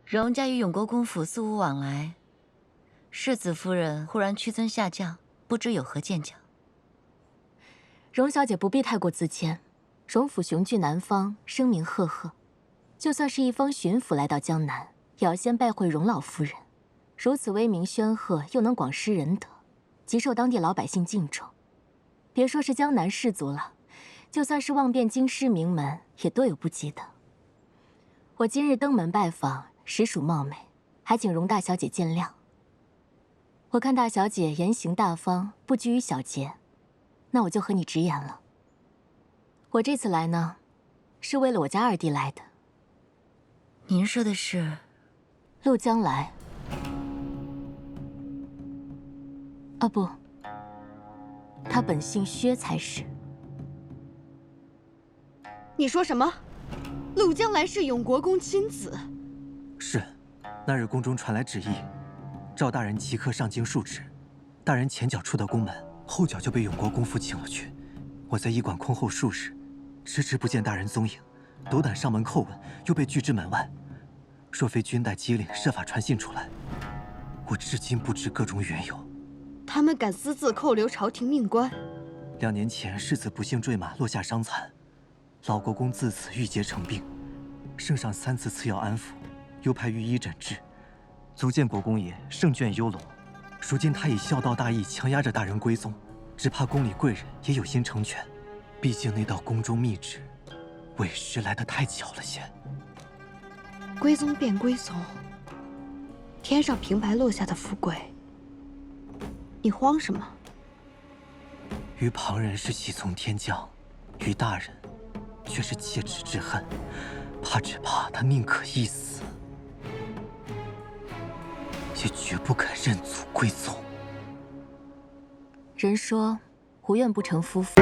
荣家与永国公府素无往来，世子夫人忽然屈尊下降，不知有何见教？荣小姐不必太过自谦，荣府雄踞南方，声名赫赫。就算是一方巡抚来到江南，也要先拜会荣老夫人。如此威名煊赫，又能广施仁德，极受当地老百姓敬重。别说是江南士族了，就算是望遍京师名门，也多有不及的。我今日登门拜访，实属冒昧，还请荣大小姐见谅。我看大小姐言行大方，不拘于小节，那我就和你直言了。我这次来呢，是为了我家二弟来的。您说的是陆将来？啊不，他本姓薛才是。你说什么？陆将来是永国公亲子？是，那日宫中传来旨意，赵大人即刻上京述职。大人前脚出到宫门，后脚就被永国公府请了去。我在驿馆空候数日，迟迟不见大人踪影，斗胆上门叩问，又被拒之门外。若非君带机灵，设法传信出来，我至今不知个中缘由。他们敢私自扣留朝廷命官？2年前，世子不幸坠马，落下伤残，老国公自此郁结成病，圣上3次赐药安抚，又派御医诊治，足见国公爷圣眷忧龙。如今他以孝道大义强压着大人归宗，只怕宫里贵人也有心成全。毕竟那道宫中密旨，委实来得太巧了些。归宗便归宗，天上平白落下的富贵，你慌什么？于旁人是喜从天降，于大人却是切齿之恨，只怕他宁可一死，也绝不肯认祖归宗。人说无怨不成夫妇。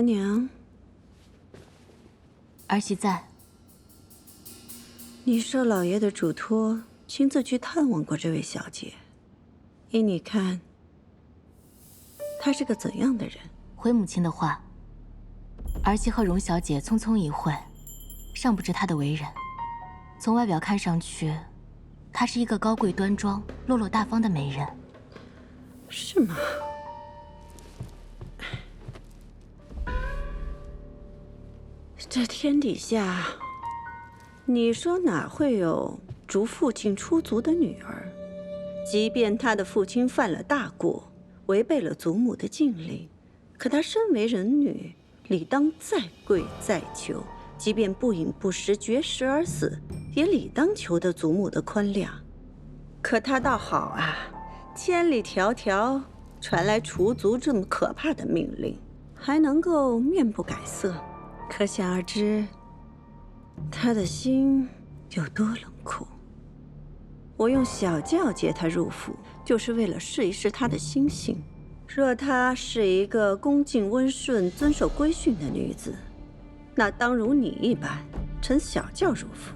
额娘，儿媳在。你受老爷的嘱托，亲自去探望过这位小姐。依你看，她是个怎样的人？回母亲的话，儿媳和荣小姐匆匆一会，尚不知她的为人。从外表看上去，她是一个高贵端庄、落落大方的美人。是吗？这天底下，你说哪会有逐父亲出族的女儿？即便她的父亲犯了大过，违背了祖母的禁令，可她身为人女，理当再跪再求，即便不饮不食绝食而死，也理当求得祖母的宽谅。可她倒好啊，千里迢迢传来除族这么可怕的命令，还能够面不改色，可想而知，她的心有多冷酷。我用小轿接她入府，就是为了试一试她的心性。若她是一个恭敬温顺、遵守规训的女子，那当如你一般乘小轿入府。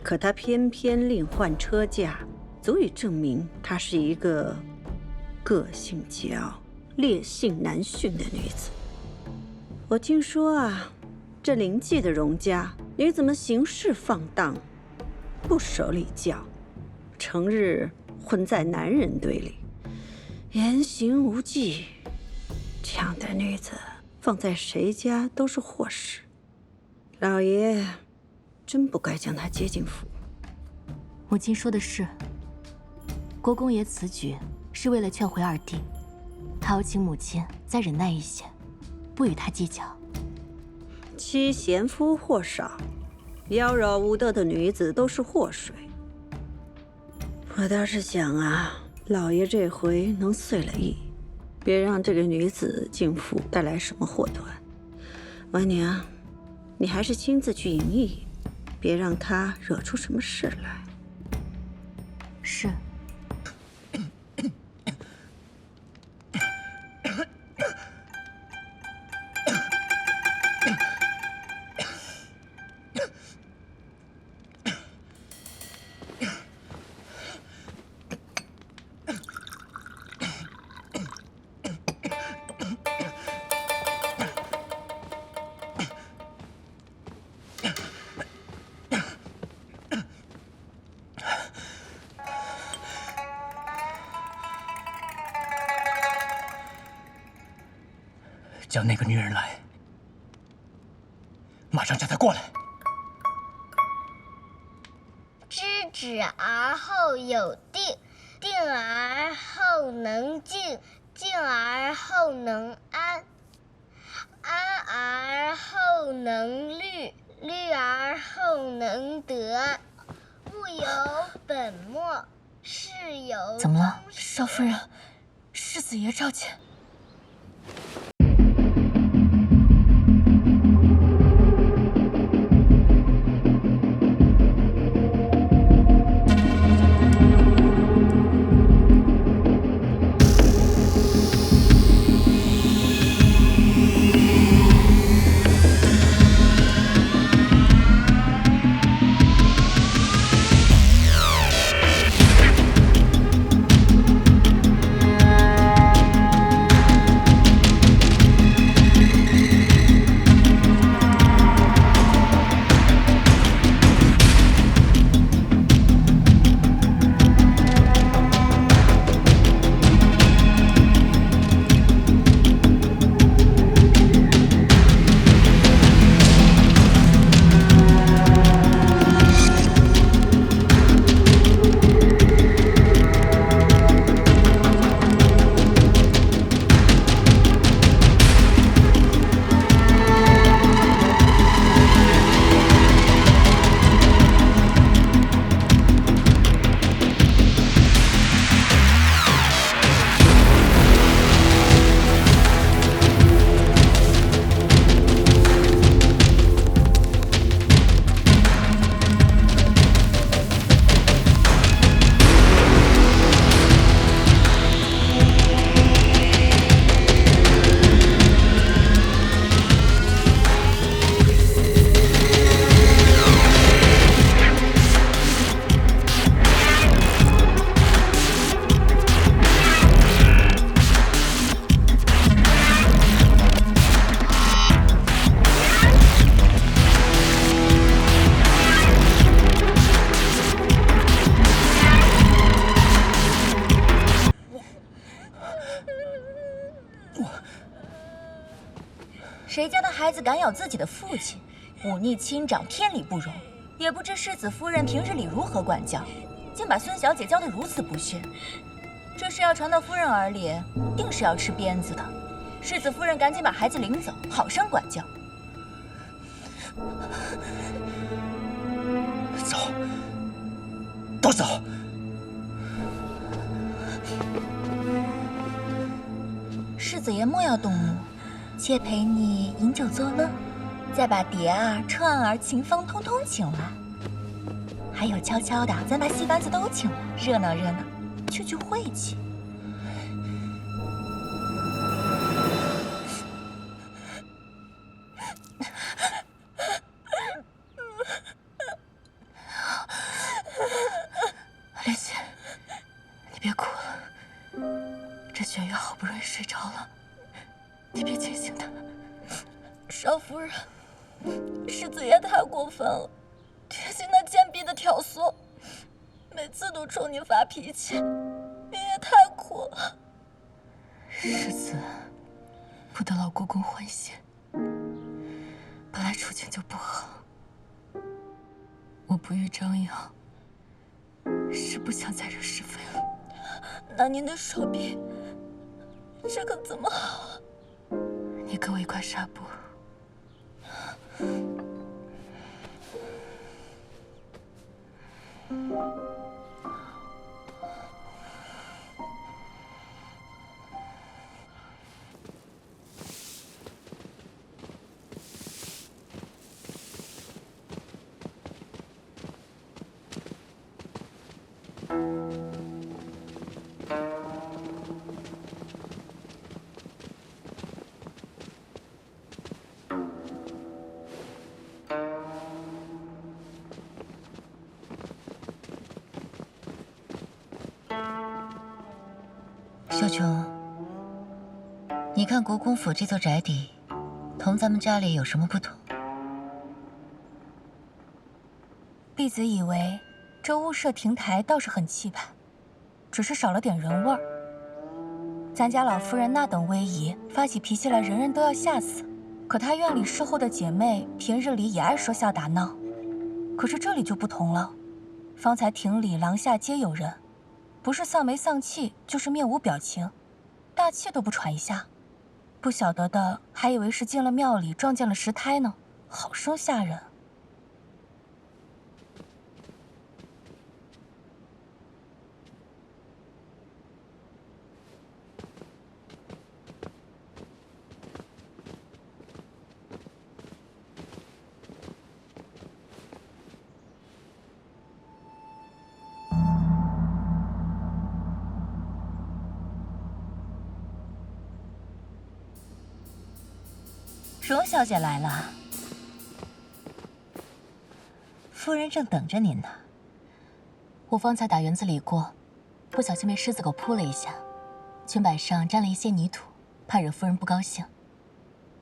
可她偏偏另换车驾，足以证明她是一个个性桀骜、烈性难驯的女子。我听说啊，这灵迹的荣家女子们行事放荡，不守礼教，成日混在男人堆里，言行无忌。这样的女子放在谁家都是祸事。老爷真不该将她接进府。母亲说的是，国公爷此举是为了劝回二弟，他要请母亲再忍耐一些，不与他计较。妻贤夫祸少，妖娆无德的女子都是祸水。我倒是想啊，老爷这回能遂了意，别让这个女子进府带来什么祸端。婉娘，你还是亲自去营议，别让她惹出什么事来。是。叫那个女人来，马上叫她过来。知止而后有定，定而后能静，静而后能安，安而后能虑，虑而后能得。物有本末，事有怎么了，终始少夫人？世子爷召见。谁家的孩子敢咬自己的父亲，忤逆亲长，天理不容。也不知世子夫人平日里如何管教，竟把孙小姐教得如此不逊。这事要传到夫人耳里，定是要吃鞭子的。世子夫人赶紧把孩子领走，好生管教。走，都走。世子爷莫要动怒，妾陪你饮酒作乐，再把蝶儿、钏儿、秦风通通请来。还有悄悄的，咱把戏班子都请来，热闹热闹，聚聚晦气。莲心，你别哭了，这玄月好不容易睡着了，你别惊醒他。少夫人，世子爷太过分了，天心那贱婢的挑唆，每次都冲你发脾气，你也太苦了。世子不得老国公欢心，本来处境就不好，我不欲张扬，是不想再惹是非了。那您的手臂，这可怎么好啊？你给我一块纱布。秀琼，你看国公府这座宅邸，同咱们家里有什么不同？弟子以为这屋舍亭台倒是很气派，只是少了点人味儿。咱家老夫人那等威仪，发起脾气来人人都要吓死。可她院里侍候的姐妹，平日里也爱说笑打闹。可是这里就不同了，方才亭里廊下皆有人，不是丧眉丧气，就是面无表情，大气都不喘一下。不晓得的还以为是进了庙里撞见了石胎呢，好生吓人。荣小姐来了，夫人正等着您呢。我方才打园子里过，不小心被狮子狗扑了一下，裙摆上沾了一些泥土，怕惹夫人不高兴。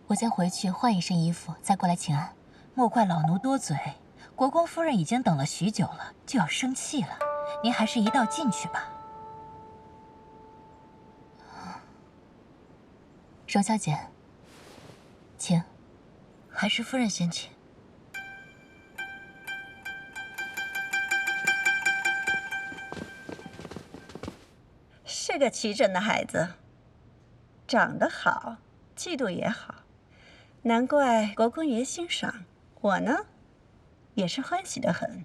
我先回去换一身衣服，再过来请安。莫怪老奴多嘴，国公夫人已经等了许久了，就要生气了。您还是一道进去吧。荣小姐，请。还是夫人先请。是个齐整的孩子，长得好，气度也好，难怪国公爷欣赏。我呢，也是欢喜得很。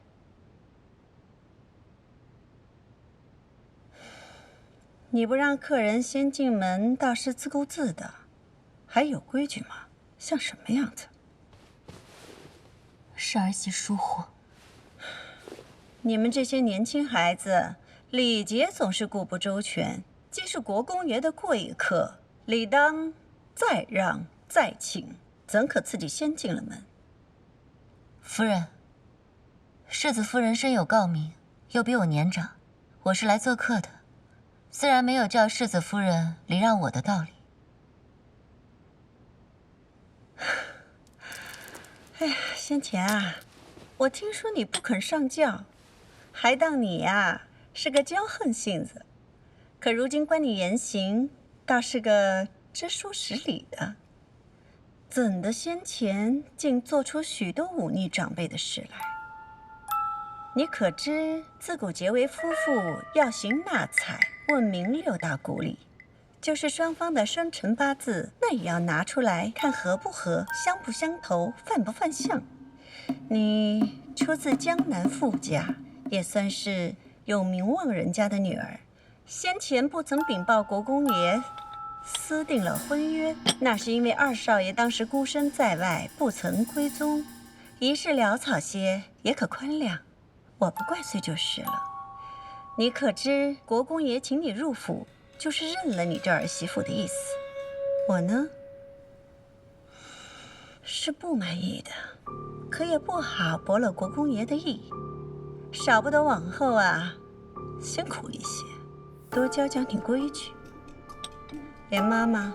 你不让客人先进门，倒是自顾自的，还有规矩吗？像什么样子？是儿媳疏忽。你们这些年轻孩子，礼节总是顾不周全。既是国公爷的贵客，理当再让再请，怎可自己先进了门？夫人，世子夫人身有诰命，又比我年长，我是来做客的，自然没有叫世子夫人礼让我的道理。哎呀，先前啊，我听说你不肯上轿，还当你呀是个骄横性子。可如今观你言行，倒是个知书识礼的。怎的先前竟做出许多忤逆长辈的事来？你可知自古结为夫妇要行纳采、问名6大古礼，就是双方的生辰八字，那也要拿出来看合不合、相不相投、犯不犯相。你出自江南富家，也算是有名望人家的女儿，先前不曾禀报国公爷私定了婚约，那是因为二少爷当时孤身在外，不曾归宗，一事潦草些，也可宽谅，我不怪罪就是了。你可知国公爷请你入府，就是认了你这儿媳妇的意思。我呢，是不满意的，可也不好驳了国公爷的意，少不得往后啊，辛苦一些，多教教你规矩。连妈妈，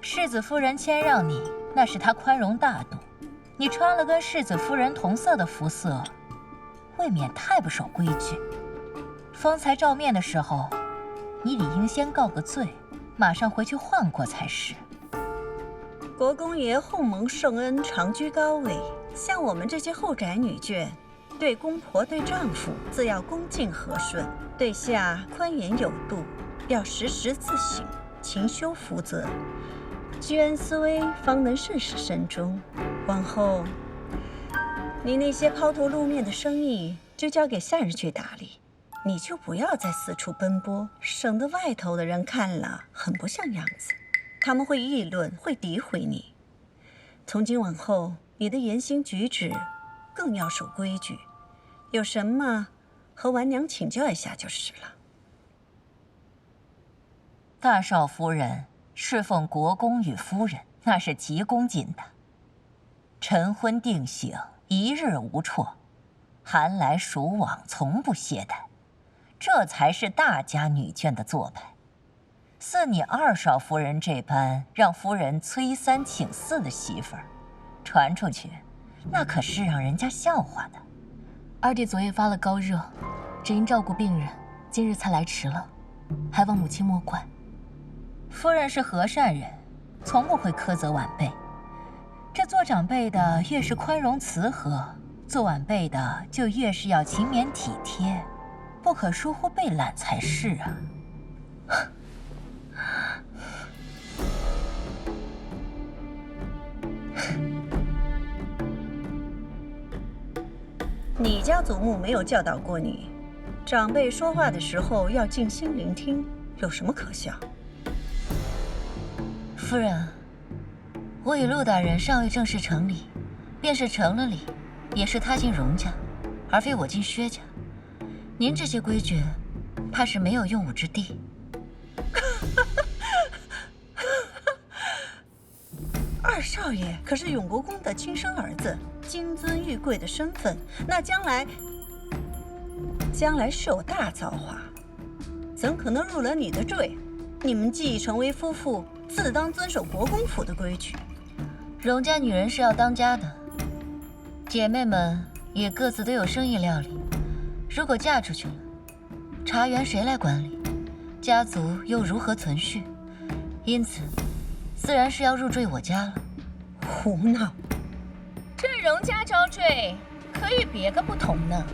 世子夫人谦让你，那是她宽容大度。你穿了跟世子夫人同色的服色，未免太不守规矩。方才照面的时候，你理应先告个罪，马上回去换过才是。国公爷后蒙圣恩，常居高位，像我们这些后宅女眷，对公婆对丈夫自要恭敬和顺，对下宽严有度，要时时自省，勤修福泽，居安思危，方能顺势深终。往后，你那些抛头露面的生意，就交给下人去打理，你就不要再四处奔波，省得外头的人看了很不像样子，他们会议论，会诋毁你。从今往后，你的言行举止更要守规矩，有什么和纨娘请教一下就是了。大少夫人侍奉国公与夫人，那是极恭谨的。晨昏定省，一日无辍，寒来暑往，从不懈怠，这才是大家女眷的做派。似你二少夫人这般让夫人催三请四的媳妇儿，传出去，那可是让人家笑话的。二弟昨夜发了高热，只因照顾病人，今日才来迟了，还望母亲莫怪。夫人是和善人，从不会苛责晚辈。这做长辈的越是宽容慈和，做晚辈的就越是要勤勉体贴，不可疏忽被懒才是啊。你家祖母没有教导过你，长辈说话的时候要静心聆听，有什么可笑？夫人，我与陆大人尚未正式成礼，便是成了礼，也是他进荣家，而非我进薛家。您这些规矩，怕是没有用武之地。二少爷可是永国公的亲生儿子，金尊玉贵的身份，那将来是有大造化，怎可能入了你的赘？你们既成为夫妇，自当遵守国公府的规矩。荣家女人是要当家的，姐妹们也各自都有生意料理。如果嫁出去了，茶园谁来管理？家族又如何存续？因此，自然是要入赘我家了。胡闹！这荣家招赘，可与别个不同呢。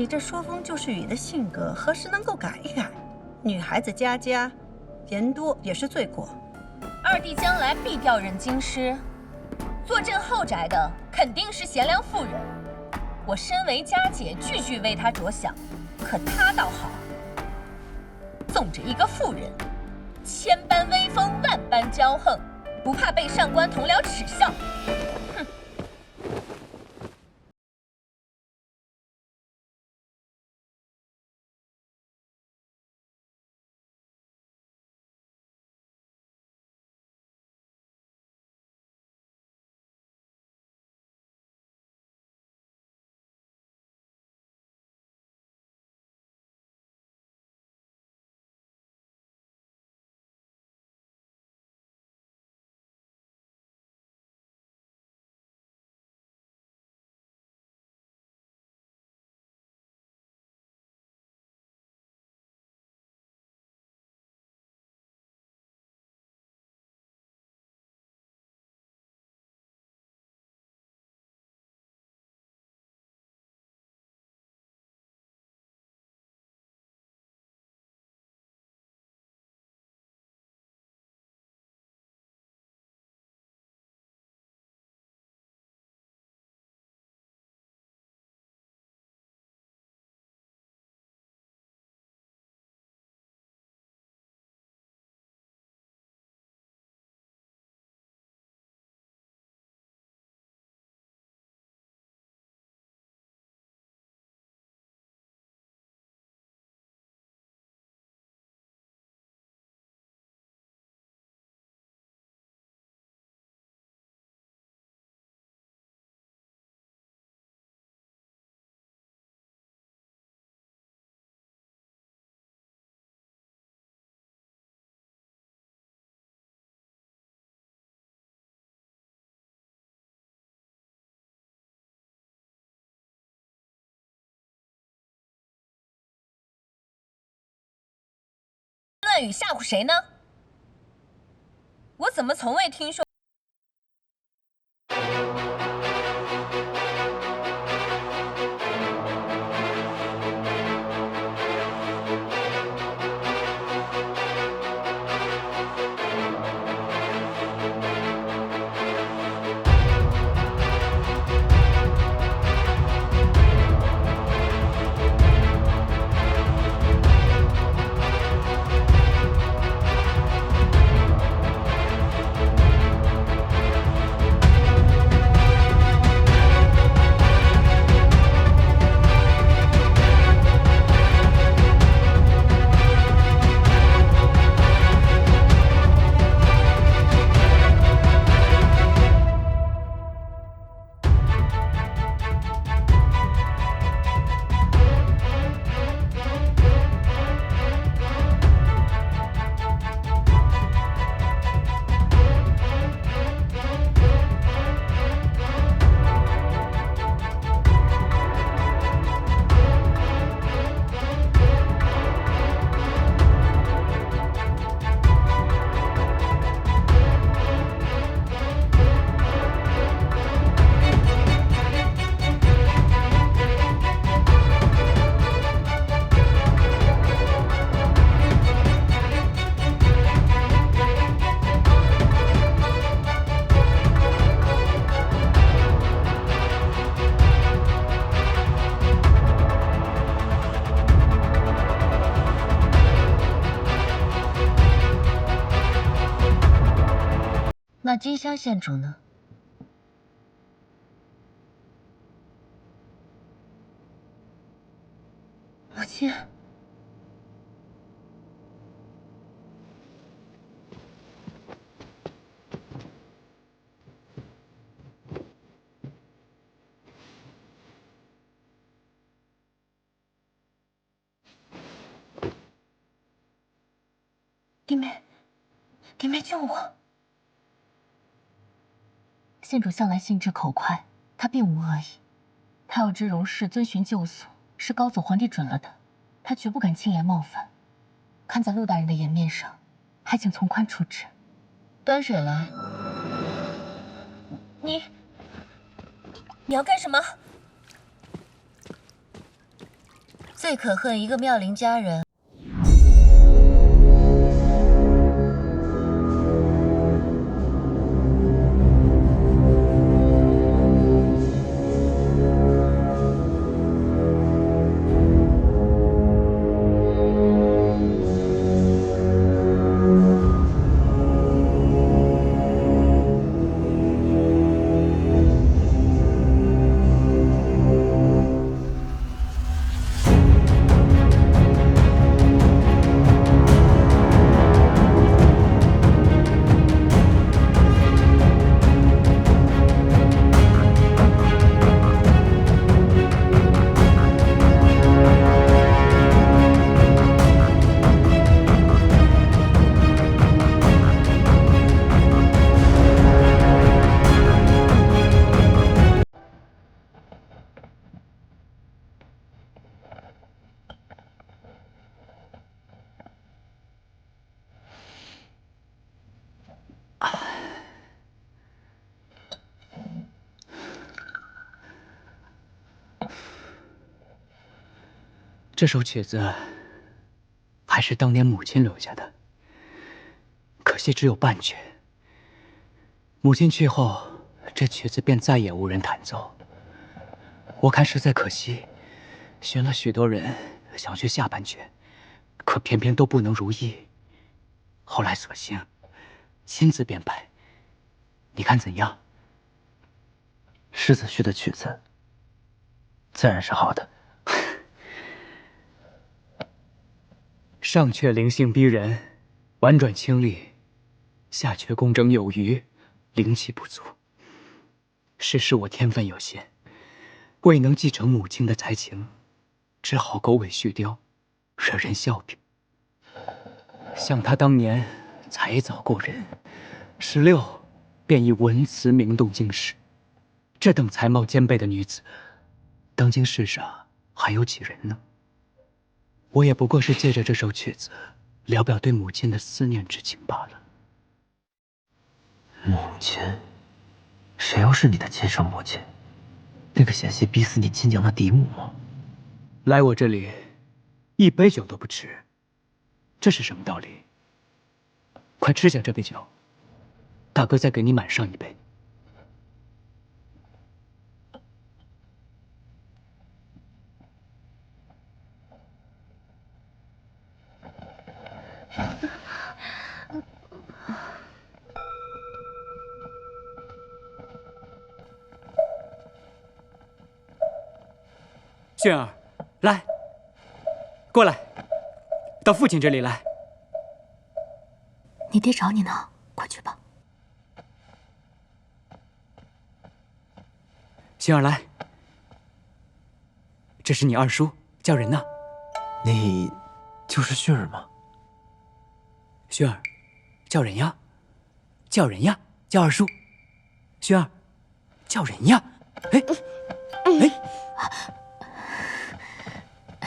你这说风就是雨的性格，何时能够改一改？女孩子家家，言多也是罪过。二弟将来必调任京师，坐镇后宅的肯定是贤良妇人。我身为家姐，句句为她着想，可她倒好，纵着一个妇人，千般威风，万般骄横，不怕被上官同僚耻笑。哼！乱语吓唬谁呢？我怎么从未听说？那金乡县主呢？母亲，弟妹，弟妹救我！县主向来心直口快，他并无恶意。他要知荣氏遵循旧俗，是高祖皇帝准了的，他绝不敢轻言冒犯。看在陆大人的颜面上，还请从宽处置。端水来。你要干什么？最可恨一个妙龄佳人。这首曲子还是当年母亲留下的，可惜只有半阙。母亲去后，这曲子便再也无人弹奏。我看实在可惜，寻了许多人想去下半阙，可偏偏都不能如意。后来索性亲自编排，你看怎样？世子序的曲子自然是好的。上阙灵性逼人，婉转清丽；下阙工整有余，灵气不足。实是我天分有限，未能继承母亲的才情，只好狗尾续貂，惹人笑柄。想她当年才早过人，16便以文辞名动京师，这等才貌兼备的女子，当今世上还有几人呢？我也不过是借着这首曲子，聊表对母亲的思念之情罢了。母亲？谁又是你的亲生母亲？那个险些逼死你亲娘的嫡母吗？来我这里，一杯酒都不吃，这是什么道理？快吃下这杯酒，大哥再给你满上一杯。轩儿，来，过来，到父亲这里来。你爹找你呢，快去吧。轩儿，来，这是你二叔，叫人呢。你就是旭儿吗？轩儿，叫人呀，叫人呀，叫二叔。轩儿，叫人呀。哎，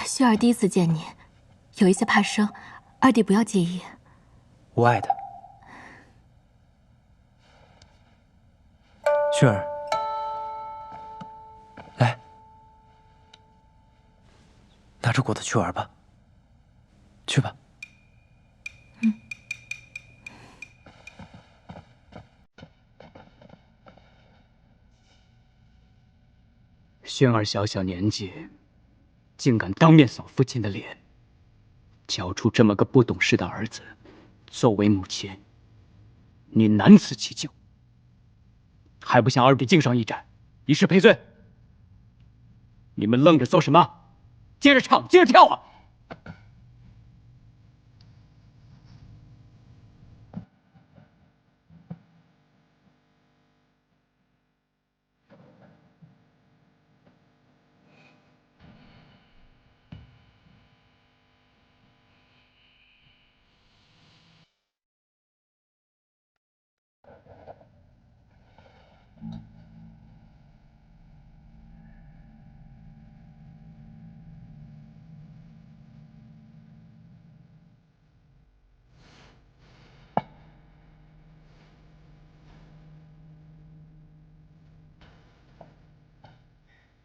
旭儿第一次见你，有一些怕生，二弟不要介意。无碍的。旭儿，来，拿着果子去玩吧。去吧。轩儿小小年纪，竟敢当面扫父亲的脸，教出这么个不懂事的儿子。作为母亲，你难辞其咎，还不向二弟敬上一盏，以示赔罪？你们愣着做什么？接着唱，接着跳啊！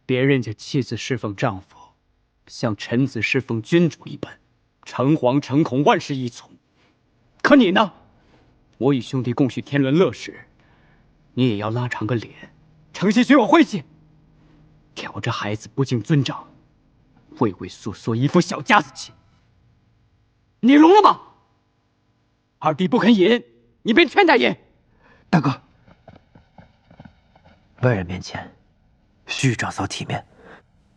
别人家妻子侍奉丈夫，像臣子侍奉君主一般，诚惶诚恐，万事依从。可你呢？我与兄弟共叙天伦乐事，你也要拉长个脸，诚心许我晦气。挑着孩子不敬尊长，畏畏缩缩，一副小家子气。你聋了吗？二弟不肯饮，你便劝他饮。大哥，外人面前，须长嫂体面，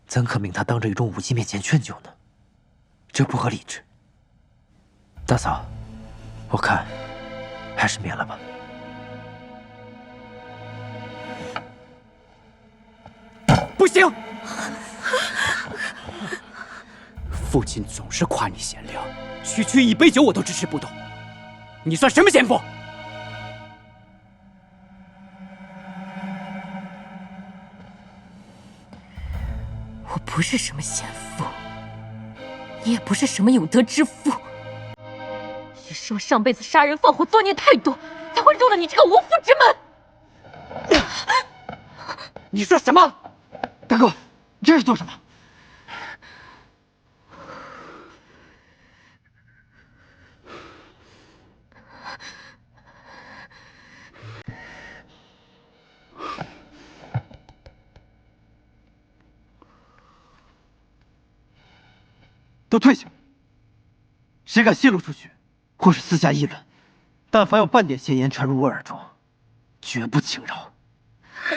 怎可命他当着一众武姬面前劝酒呢？这不合理智。大嫂，我看还是免了吧。不行！父亲总是夸你贤良，区一杯酒我都支持不动，你算什么贤妇？我不是什么贤妇，你也不是什么有德之妇，只是我上辈子杀人放火作孽太多，才会入了你这个无夫之门。你说什么？大哥，你这是做什么？都退下！谁敢泄露出去，或是私下议论，但凡有半点闲言传入我耳中，绝不轻饶。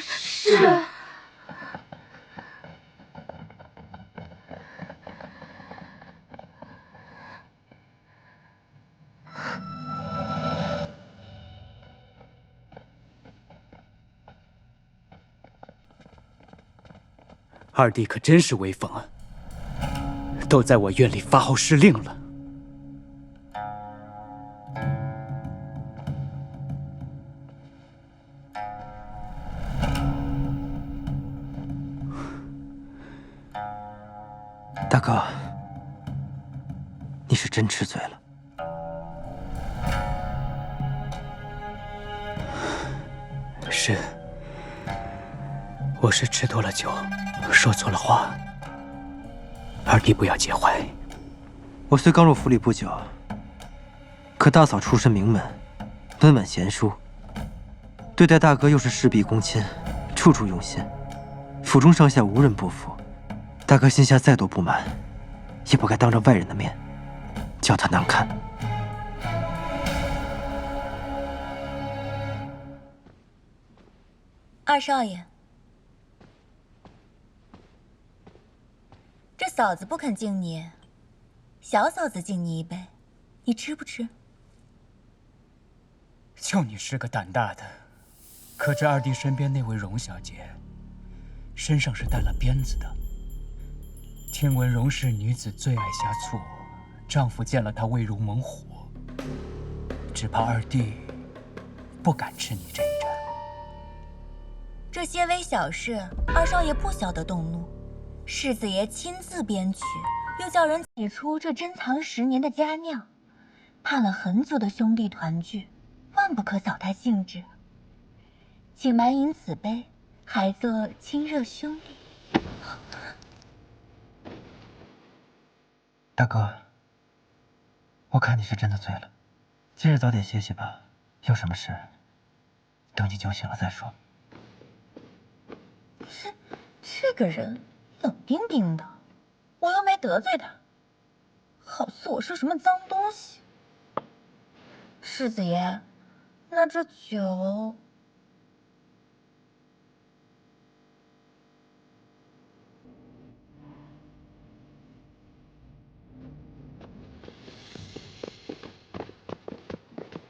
是。二弟可真是威风啊！都在我院里发号施令了。大哥，你是真吃醉了。是，我是吃多了酒，说错了话。二弟不要介怀。我虽刚入府里不久，可大嫂出身名门，温婉贤淑，对待大哥又是事必躬亲，处处用心，府中上下无人不服。大哥心下再多不满，也不该当着外人的面叫他难看。二少爷，这嫂子不肯敬你，小嫂子敬你一杯，你吃不吃？就你是个胆大的，可这二弟身边那位荣小姐，身上是带了鞭子的。听闻荣氏女子最爱呷醋，丈夫见了她胃如猛火，只怕二弟不敢吃你这一针。这些微小事，二少爷不晓得动怒。世子爷亲自编曲，又叫人挤出这珍藏10年的佳酿，盼了很久的兄弟团聚，万不可扫他兴致。请满饮此杯，还做亲热兄弟。大哥，我看你是真的醉了，今日早点歇息吧。有什么事，等你酒醒了再说。这个人冷冰冰的，我又没得罪他，好似我是什么脏东西。世子爷，那这酒……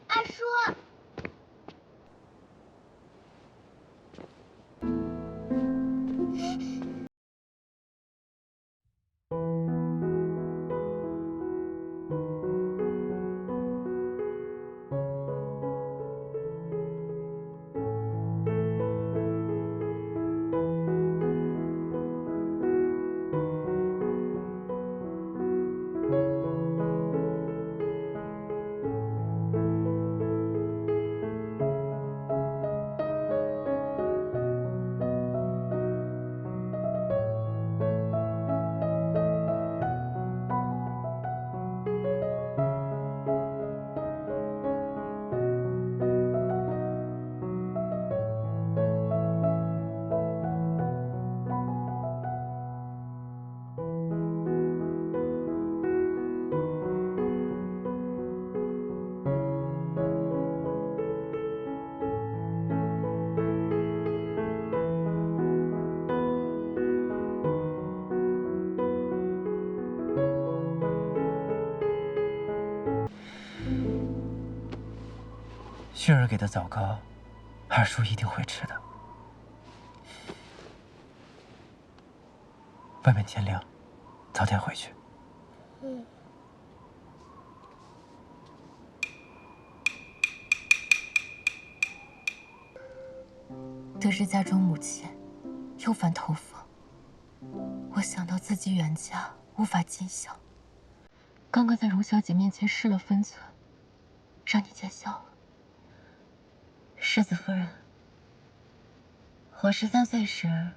二叔，旭儿给的枣糕，二叔一定会吃的。外面天亮，早点回去。嗯。得知家中母亲又犯头风，我想到自己远嫁无法尽孝，刚刚在荣小姐面前失了分寸，让你见笑了。世子夫人，我13岁时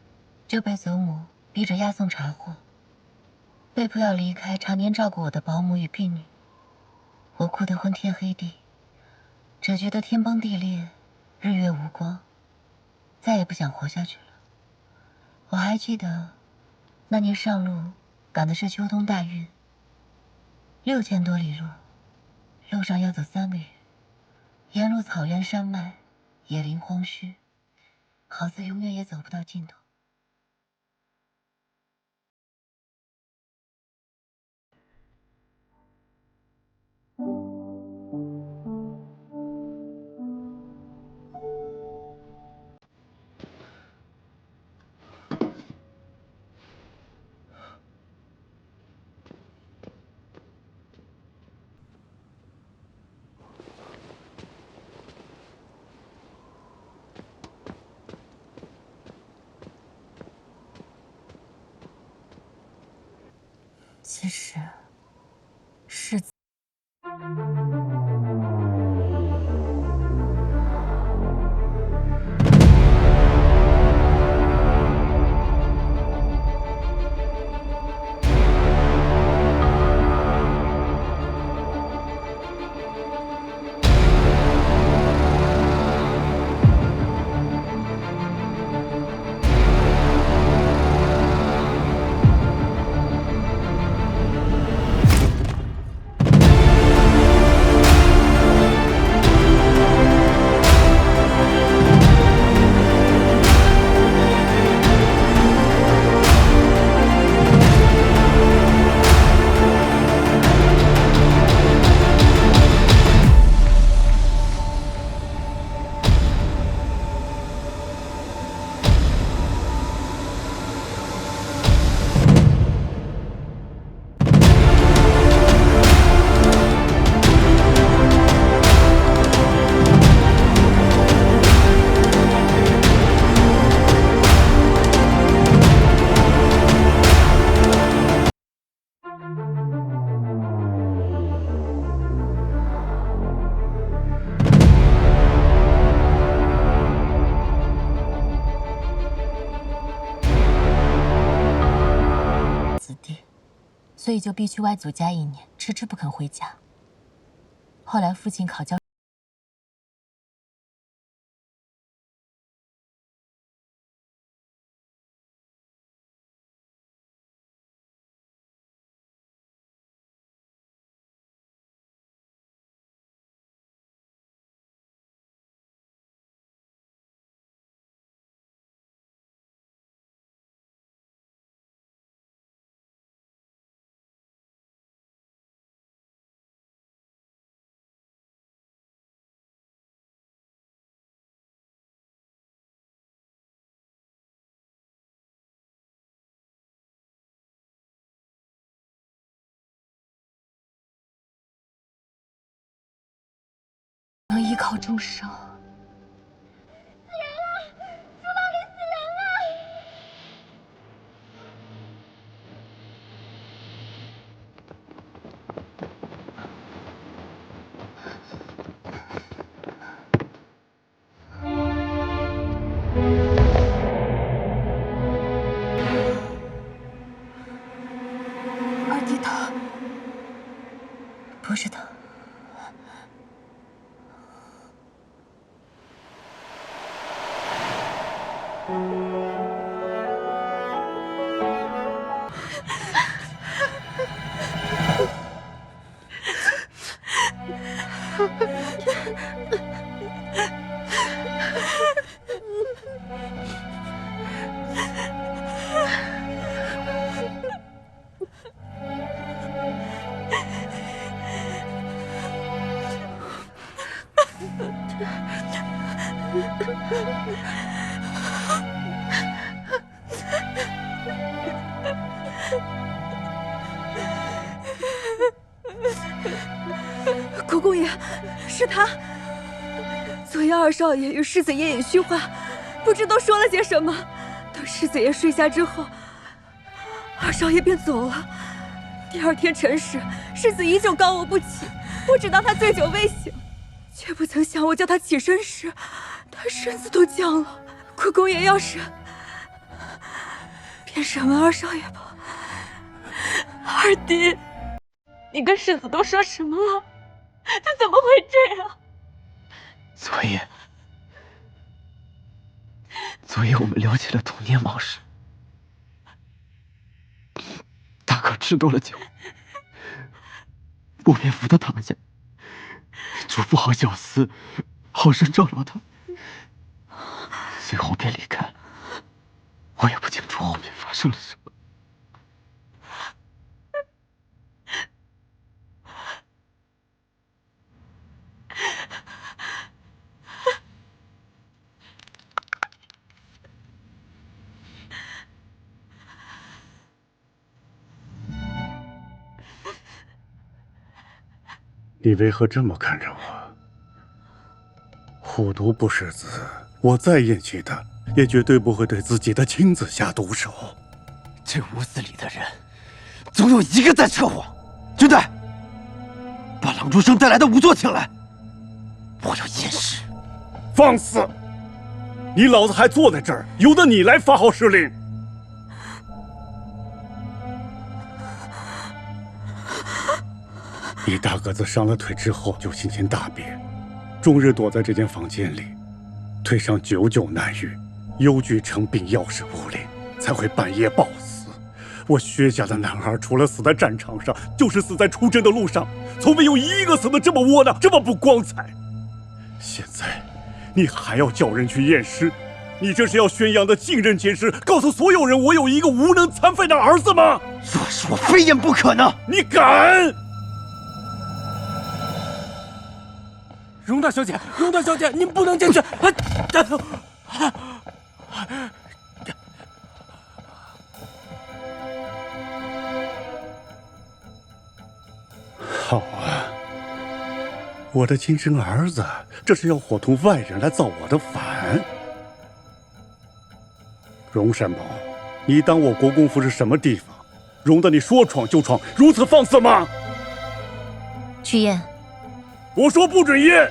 就被祖母逼着押送茶货，被迫要离开常年照顾我的保姆与婢女。我哭得昏天黑地，只觉得天崩地裂，日月无光，再也不想活下去了。我还记得那年上路赶的是秋冬大运，6000多里路，路上要走3个月，沿路草原山脉，野林荒墟，好似永远也走不到尽头。其实，世子。所以就逼去外祖家1年，迟迟不肯回家。后来父亲考教。能依靠众生。二弟他不是他。国公爷，是他。昨夜二少爷与世子爷饮虚话，不知都说了些什么。等世子爷睡下之后，二少爷便走了。第二天辰时，世子依旧高卧不起，我只当他醉酒未醒，却不曾想我叫他起身时，他身子都僵了。国公爷要是便审问二少爷吧。二弟，你跟世子都说什么了？他怎么会这样？昨夜我们聊起了童年往事，大哥吃多了酒，我便扶他躺下，嘱咐好小厮，好生照料他，随后便离开。我也不清楚后面发生了什么。你为何这么看着我？虎毒不食子，我再厌弃他，也绝对不会对自己的亲子下毒手。这屋子里的人，总有一个在扯谎。军队，把郎中生带来的仵作请来，我要验尸。放肆！你老子还坐在这儿，由得你来发号施令。你大个子伤了腿之后就心情大变，终日躲在这间房间里，腿上久久难愈，忧惧成病，药食无力，才会半夜暴死。我薛家的男儿除了死在战场上，就是死在出征的路上，从未有一个死得这么窝囊，这么不光彩。现在你还要叫人去验尸，你这是要宣扬的尽人皆知，告诉所有人我有一个无能残废的儿子吗？若是我非验不可呢？你敢！荣大小姐，荣大小姐，您不能进去！好啊，我的亲生儿子，这是要伙同外人来造我的反。荣山宝，你当我国公府是什么地方？容得你说闯就闯，如此放肆吗？去验。我说不准验。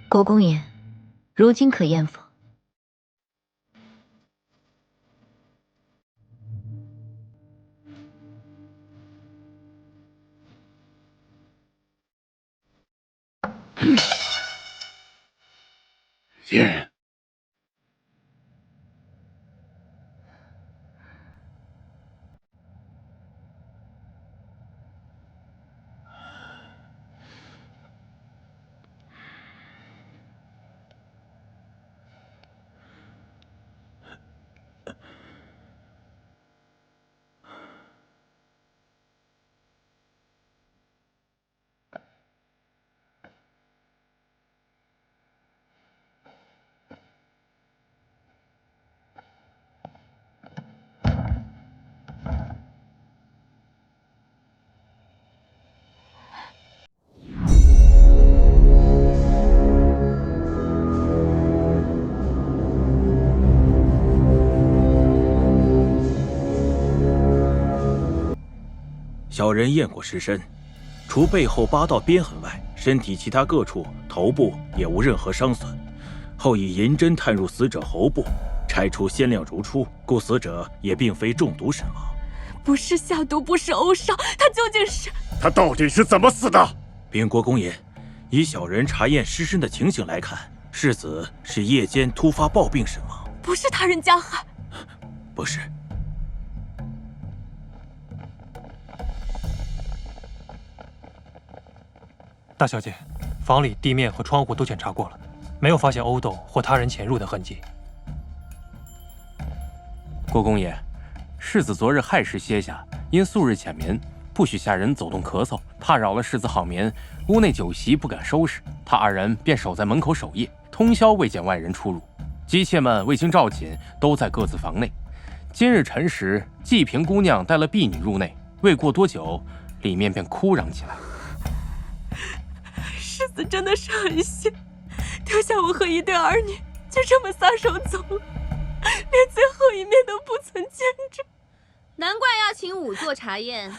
国公爷，如今可验否？验。小人验过尸身，除背后8道鞭痕外，身体其他各处、头部也无任何伤损。后以银针探入死者喉部，拆出鲜亮如初，故死者也并非中毒身亡。不是下毒，不是殴伤，他究竟是……他到底是怎么死的？禀国公爷，以小人查验尸身的情形来看，世子是夜间突发暴病身亡，不是他人加害。不是。大小姐，房里地面和窗户都检查过了，没有发现殴斗或他人潜入的痕迹。国公爷，世子昨日亥时歇下，因素日浅眠，不许下人走动咳嗽，怕扰了世子好眠，屋内酒席不敢收拾。他二人便守在门口守夜，通宵未见外人出入。姬妾们未经召寝，都在各自房内。今日辰时，季平姑娘带了婢女入内，未过多久，里面便哭嚷起来。世子真的是狠心，丢下我和一对儿女，就这么撒手走了，连最后一面都不曾见着。难怪要请仵作查验，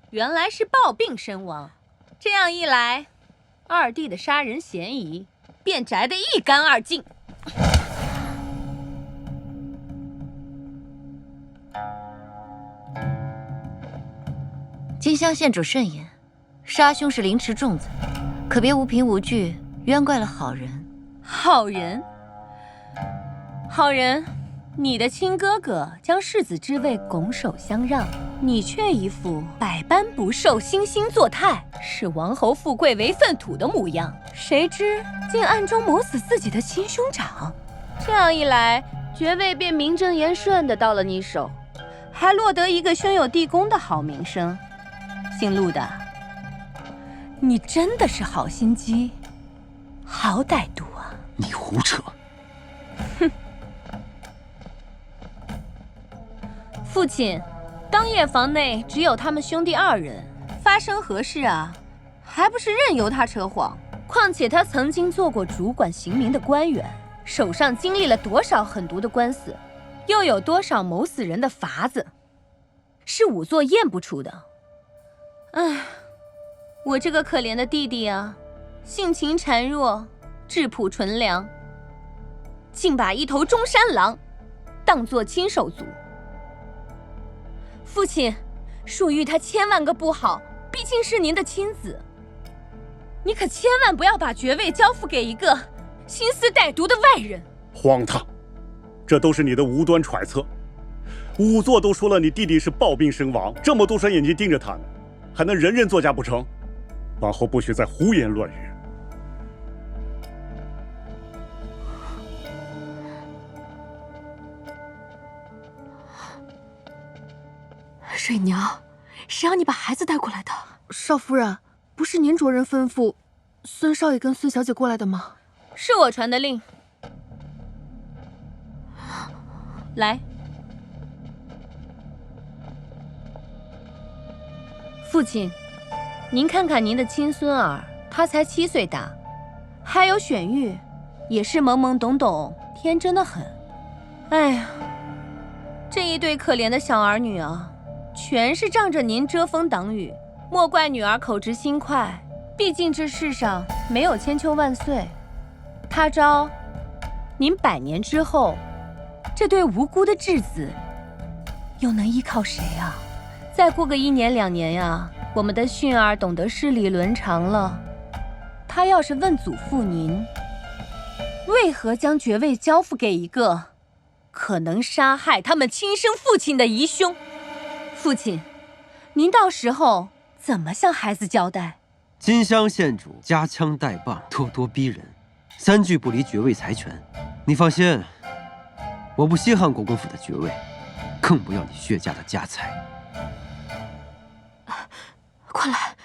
原来是暴病身亡。这样一来，二弟的杀人嫌疑便摘得一干二净。金乡县主慎言，杀兄是凌迟重罪，可别无凭无据冤怪了好人。好人，好人，你的亲哥哥将世子之位拱手相让，你却一副百般不受、惺惺作态，视王侯富贵为粪土的模样。谁知竟暗中谋死自己的亲兄长，这样一来，爵位便名正言顺的到了你手，还落得一个兄友弟恭的好名声。姓陆的，你真的是好心机，好歹毒啊！你胡扯！哼！父亲，当夜房内只有他们兄弟二人，发生何事啊？还不是任由他扯谎。况且他曾经做过主管刑名的官员，手上经历了多少狠毒的官司，又有多少谋死人的法子，是仵作验不出的。唉，我这个可怜的弟弟啊，性情孱弱，质朴纯良，竟把一头中山狼当作亲手足。父亲，恕玉他千万个不好，毕竟是您的亲子，你可千万不要把爵位交付给一个心思歹毒的外人。荒唐，这都是你的无端揣测。仵作都说了，你弟弟是暴病身亡，这么多双眼睛盯着他呢，还能人人作假不成？往后不许再胡言乱语。水娘，谁让你把孩子带过来的？少夫人，不是您着人吩咐孙少爷跟孙小姐过来的吗？是我传的令。来，父亲，您看看您的亲孙儿，他才7岁大，还有选玉，也是懵懵懂懂，天真的很。哎呀，这一对可怜的小儿女啊，全是仗着您遮风挡雨，莫怪女儿口直心快。毕竟这世上没有千秋万岁，他朝您100年之后，这对无辜的稚子又能依靠谁啊？再过个1年2年呀，我们的训儿懂得事理伦常了，他要是问祖父您，为何将爵位交付给一个可能杀害他们亲生父亲的疑凶？父亲，您到时候怎么向孩子交代？金乡县主夹枪带棒，咄咄逼人，3句不离爵位财权。你放心，我不稀罕国公府的爵位，更不要你薛家的家财。快来，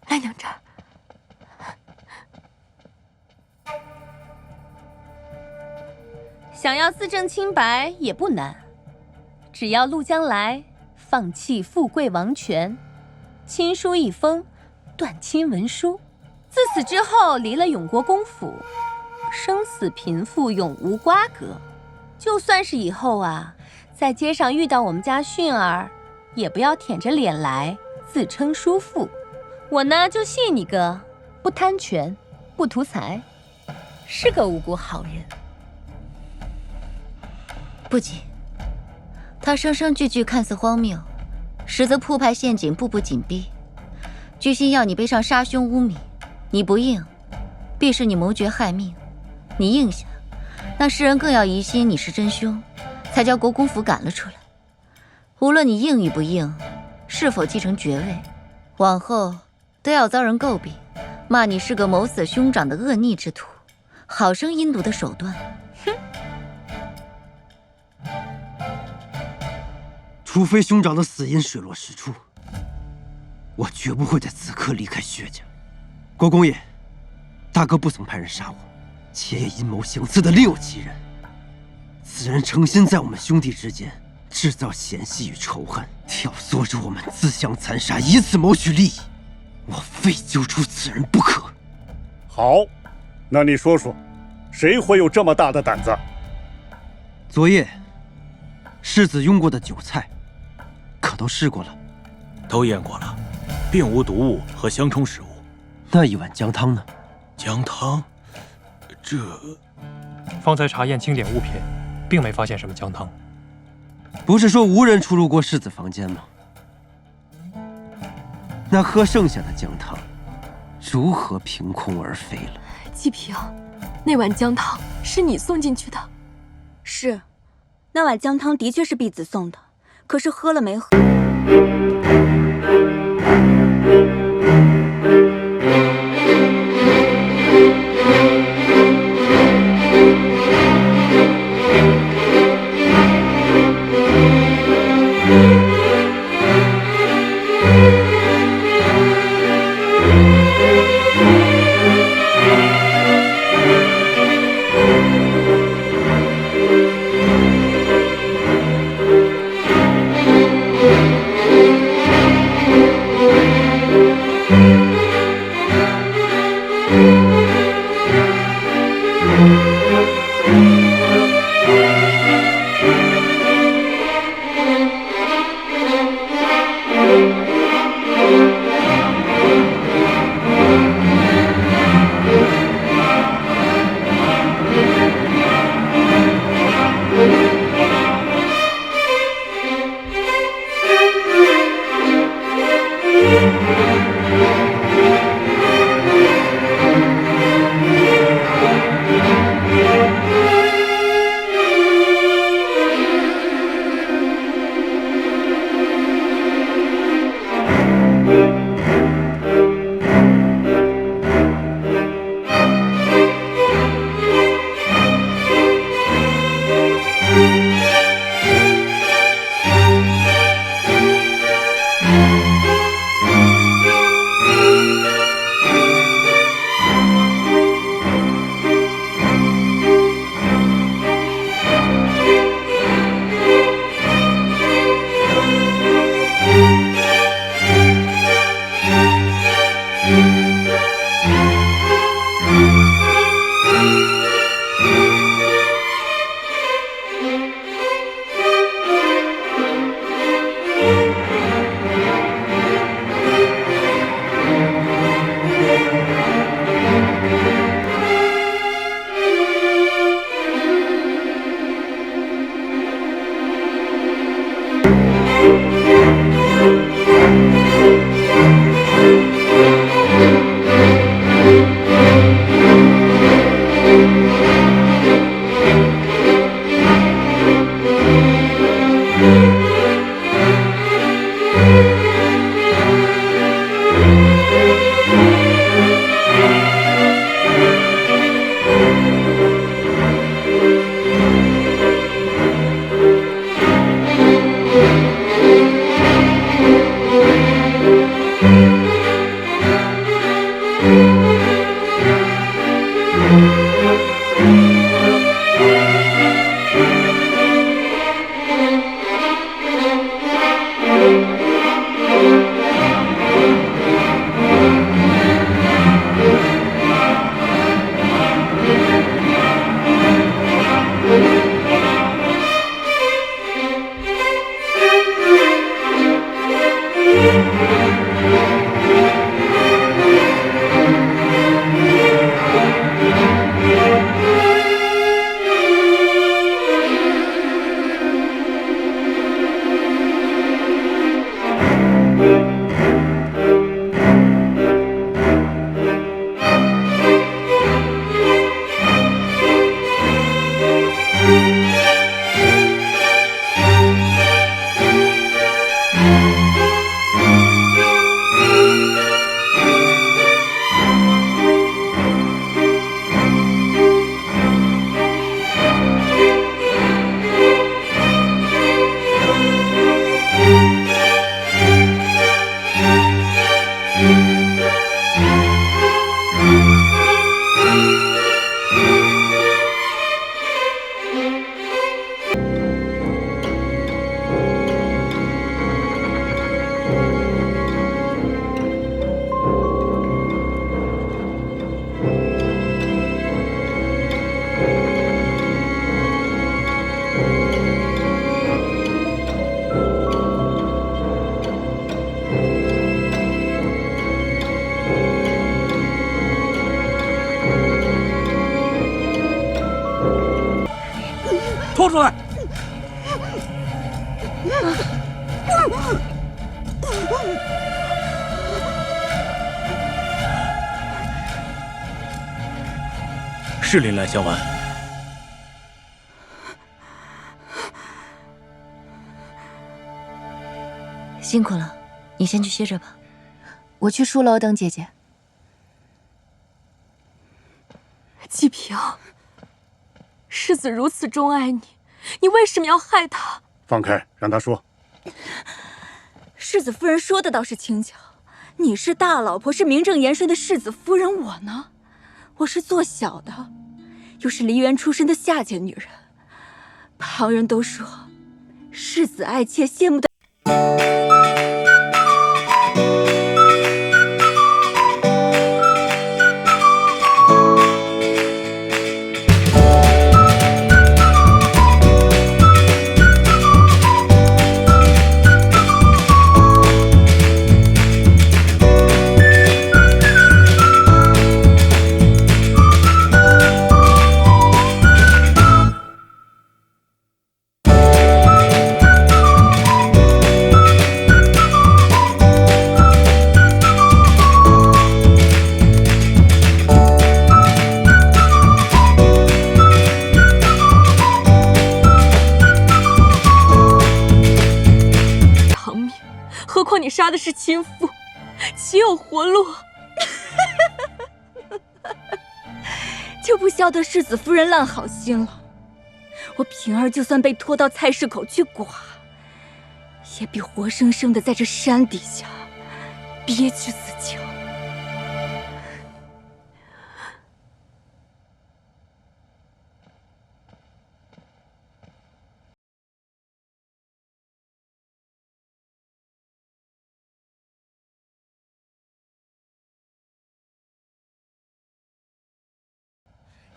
来娘这儿。想要自证清白也不难，只要陆将来放弃富贵王权，亲书一封，断亲文书，自此之后离了永国公府，生死贫富永无瓜葛。就算是以后啊，在街上遇到我们家训儿，也不要舔着脸来自称叔父。我呢就信你个不贪权不图财，是个无辜好人。不急，他声声句句看似荒谬，实则铺排陷阱，步步紧逼。居心要你背上杀兄污名，你不应，必是你谋绝害命；你应下，那世人更要疑心你是真凶，才将国公府赶了出来。无论你应与不应，是否继承爵位，往后都要遭人诟病，骂你是个谋死兄长的恶逆之徒，好生阴毒的手段。哼！除非兄长的死因水落石出，我绝不会在此刻离开薛家。国公爷，大哥不曾派人杀我，且也阴谋行刺的另有其人。此人诚心在我们兄弟之间制造嫌隙与仇恨，挑唆着我们自相残杀，以此谋取利益。我非揪出此人不可。好，那你说说，谁会有这么大的胆子？昨夜世子用过的酒菜，可都试过了？都验过了，并无毒物和相冲食物。那一碗姜汤呢？姜汤，这……方才查验清点物品，并没发现什么姜汤。不是说无人出入过世子房间吗？那喝剩下的姜汤，如何凭空而飞了？季平，那碗姜汤是你送进去的？是，那碗姜汤的确是婢子送的，可是喝了没喝？拖出来！是林兰香丸。辛苦了，你先去歇着吧，我去书楼等姐姐。季平，世子如此钟爱你，你为什么要害他？放开，让他说。世子夫人说的倒是轻巧，你是大老婆，是名正言顺的世子夫人，我呢，我是做小的，又是梨园出身的下贱女人。旁人都说世子爱妾，羡慕的。你杀的是亲夫，岂有活路？就不晓得世子夫人烂好心了。我平儿就算被拖到菜市口去剐，也比活生生的在这山底下憋屈死强。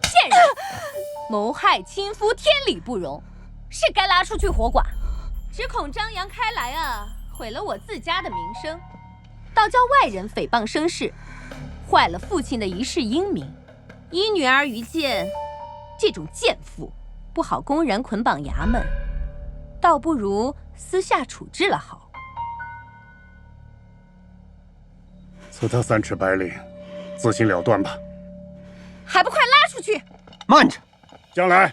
贱人，谋害亲夫，天理不容，是该拉出去活剐。只恐张扬开来啊，毁了我自家的名声，倒叫外人诽谤生事，坏了父亲的一世英名。依女儿愚见，这种贱妇不好公然捆绑衙门，倒不如私下处置了好。赐他3尺白绫，自行了断吧。还不快拉出去！慢着，将来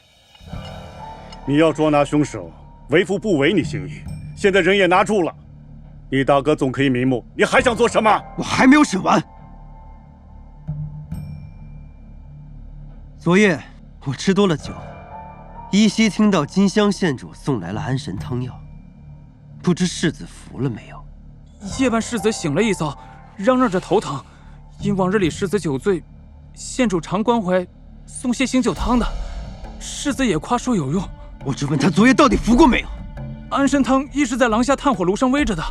你要捉拿凶手，为父不违你心意。现在人也拿住了，你大哥总可以瞑目，你还想做什么？我还没有审完。昨夜我吃多了酒，依稀听到金乡县主送来了安神汤药，不知世子服了没有？夜半世子醒了一遭，嚷嚷着头疼，因往日里世子酒醉，县主常关怀送些醒酒汤的，世子也夸说有用。我只问他昨夜到底服过没有？安神汤一直在廊下炭火炉上煨着的，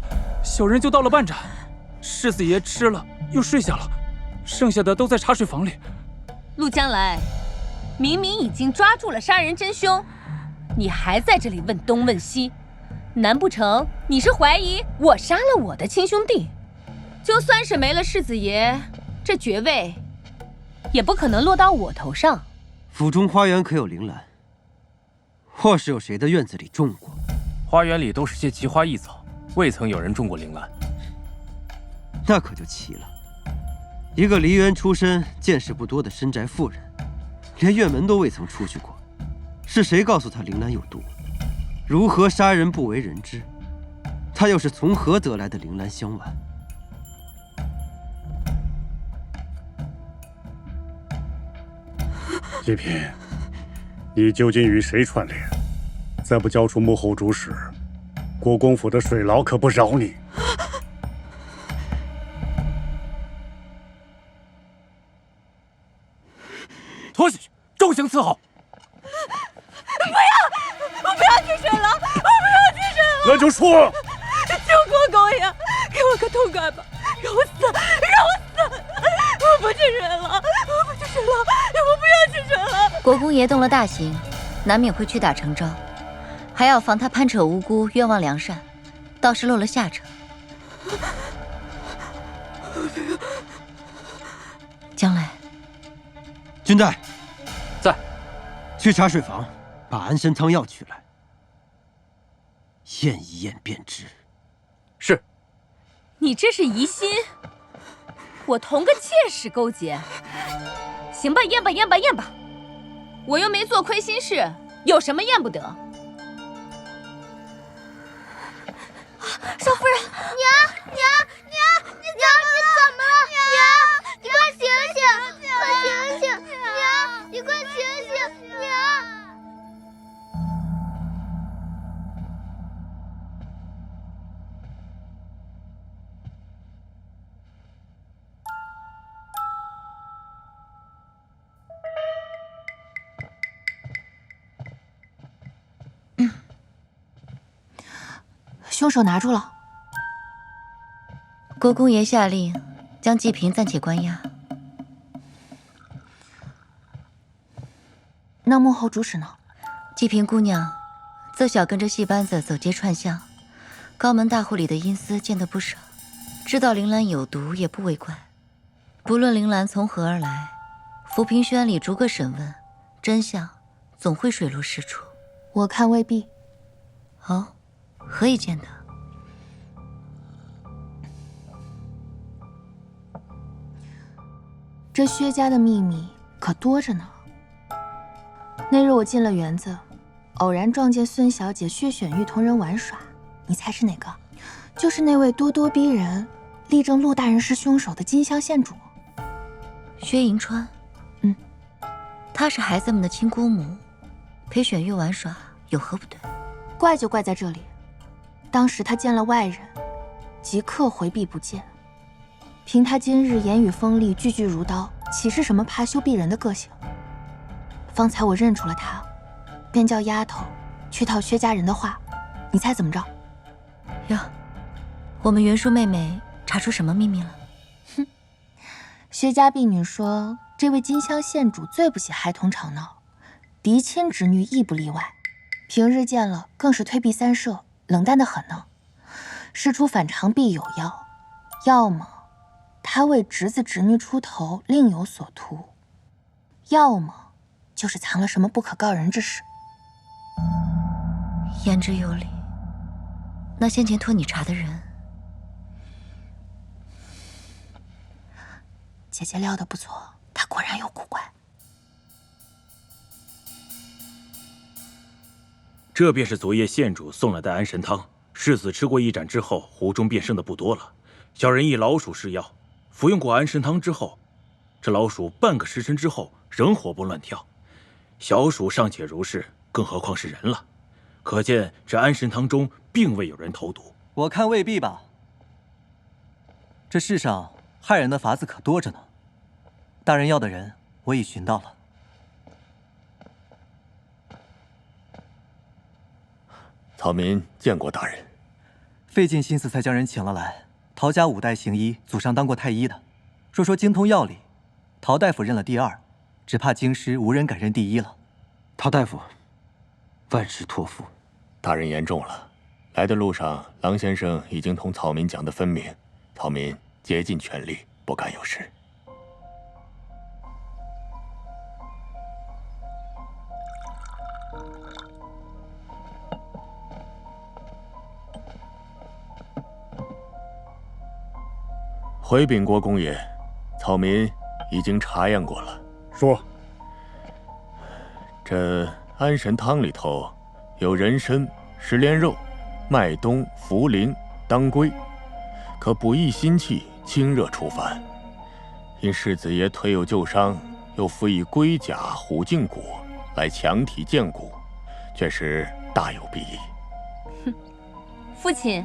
小人就倒了半盏，世子爷吃了又睡下了，剩下的都在茶水房里。陆将来，明明已经抓住了杀人真凶，你还在这里问东问西，难不成你是怀疑我杀了我的亲兄弟？就算是没了世子爷，这爵位也不可能落到我头上。府中花园可有铃兰？或是有谁的院子里种过？花园里都是些奇花异草，未曾有人种过铃兰。那可就奇了，一个梨园出身、见识不多的深宅妇人，连院门都未曾出去过，是谁告诉她铃兰有毒？如何杀人不为人知？她又是从何得来的铃兰香丸？极品，你究竟与谁串联？再不交出幕后主使，国公府的水牢可不饶你。行伺候。不要！我不要替身了！我不要替身了！那就说，求国公爷，给我个痛快吧！饶死！饶死！我不替身了！我不替身了！我不要替身了！国公爷动了大刑，难免会屈打成招，还要防他攀扯无辜，冤枉良善，倒是露了下乘。将来，君代在，去茶水房把安神汤药取来，验一验便知。是。你这是疑心，我同个妾室勾结。行吧，验吧，验吧，验吧。我又没做亏心事，有什么验不得？少夫人，娘，你怎么了？娘，你快醒醒，快醒醒！娘，你快醒醒！娘。凶手拿住了。国公爷下令将季平暂且关押。那幕后主使呢？季平姑娘自小跟着戏班子走街串巷，高门大户里的阴司见得不少，知道铃兰有毒也不为怪。不论铃兰从何而来，浮萍轩里逐个审问，真相总会水落石出。我看未必。哦，何以见得？这薛家的秘密可多着呢。那日我进了园子，偶然撞见孙小姐薛选玉同人玩耍，你猜是哪个？就是那位咄咄逼人、力证陆大人是凶手的金香县主薛银川。她是孩子们的亲姑母，陪选玉玩耍有何不对？怪就怪在这里，当时她见了外人，即刻回避不见。凭她今日言语锋利，句句如刀，岂是什么怕羞避人的个性？方才我认出了她，便叫丫头去套薛家人的话，你猜怎么着？哟，我们袁淑妹妹查出什么秘密了？哼，薛家婢女说，这位金香县主最不喜孩童吵闹，嫡亲侄女亦不例外，平日见了更是退避三舍，冷淡得很呢。事出反常必有妖，要么他为侄子侄女出头另有所图，要么就是藏了什么不可告人之事。言之有理。那先前托你查的人，姐姐料得不错，他果然有古怪。这便是昨夜县主送来的安神汤。世子吃过一盏之后，壶中便剩的不多了。小人以老鼠试药，服用过安神汤之后，这老鼠半个时辰之后仍活蹦乱跳。小鼠尚且如是，更何况是人了？可见这安神汤中并未有人投毒。我看未必吧。这世上害人的法子可多着呢。大人要的人，我已寻到了。草民见过大人。费尽心思才将人请了来。陶家5代行医，祖上当过太医的，说精通药理，陶大夫认了第2，只怕京师无人敢认第1了。陶大夫，万事托付。大人言重了。来的路上，郎先生已经同草民讲得分明，草民竭尽全力，不敢有失。回禀国公爷，草民已经查验过了。说，这安神汤里头有人参、石莲肉、麦冬、茯苓、当归，可补益心气，清热除烦。因世子爷腿有旧伤，又辅以龟甲、虎颈果来强体健骨，确实大有裨益。哼，父亲，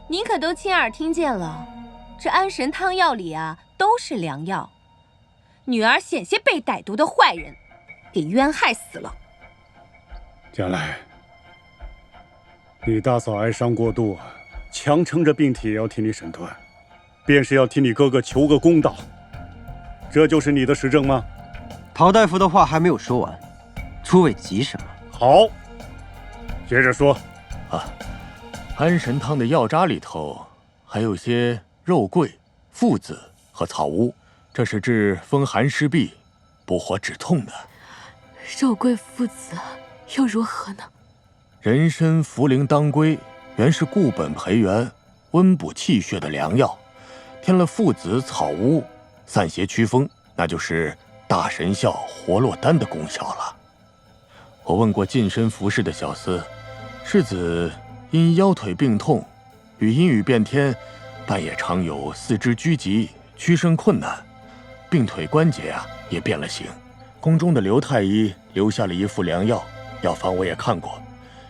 您可都亲耳听见了。这安神汤药里啊，都是良药。女儿险些被歹毒的坏人给冤害死了。将来，你大嫂哀伤过度，强撑着病体也要替你审断，便是要替你哥哥求个公道。这就是你的实证吗？陶大夫的话还没有说完，诸位急什么？好，接着说。安神汤的药渣里头还有些肉桂、附子和草乌，这是治风寒湿痹、补火止痛的。肉桂附子又如何呢？人参、茯苓、当归原是固本培元、温补气血的良药，添了附子、草乌，散邪祛风，那就是大神效活络丹的功效了。我问过近身服侍的小厮，世子因腰腿病痛，与阴雨变天，半夜常有四肢拘急、屈伸困难，病腿关节也变了形。宫中的刘太医留下了一副良药，药方我也看过，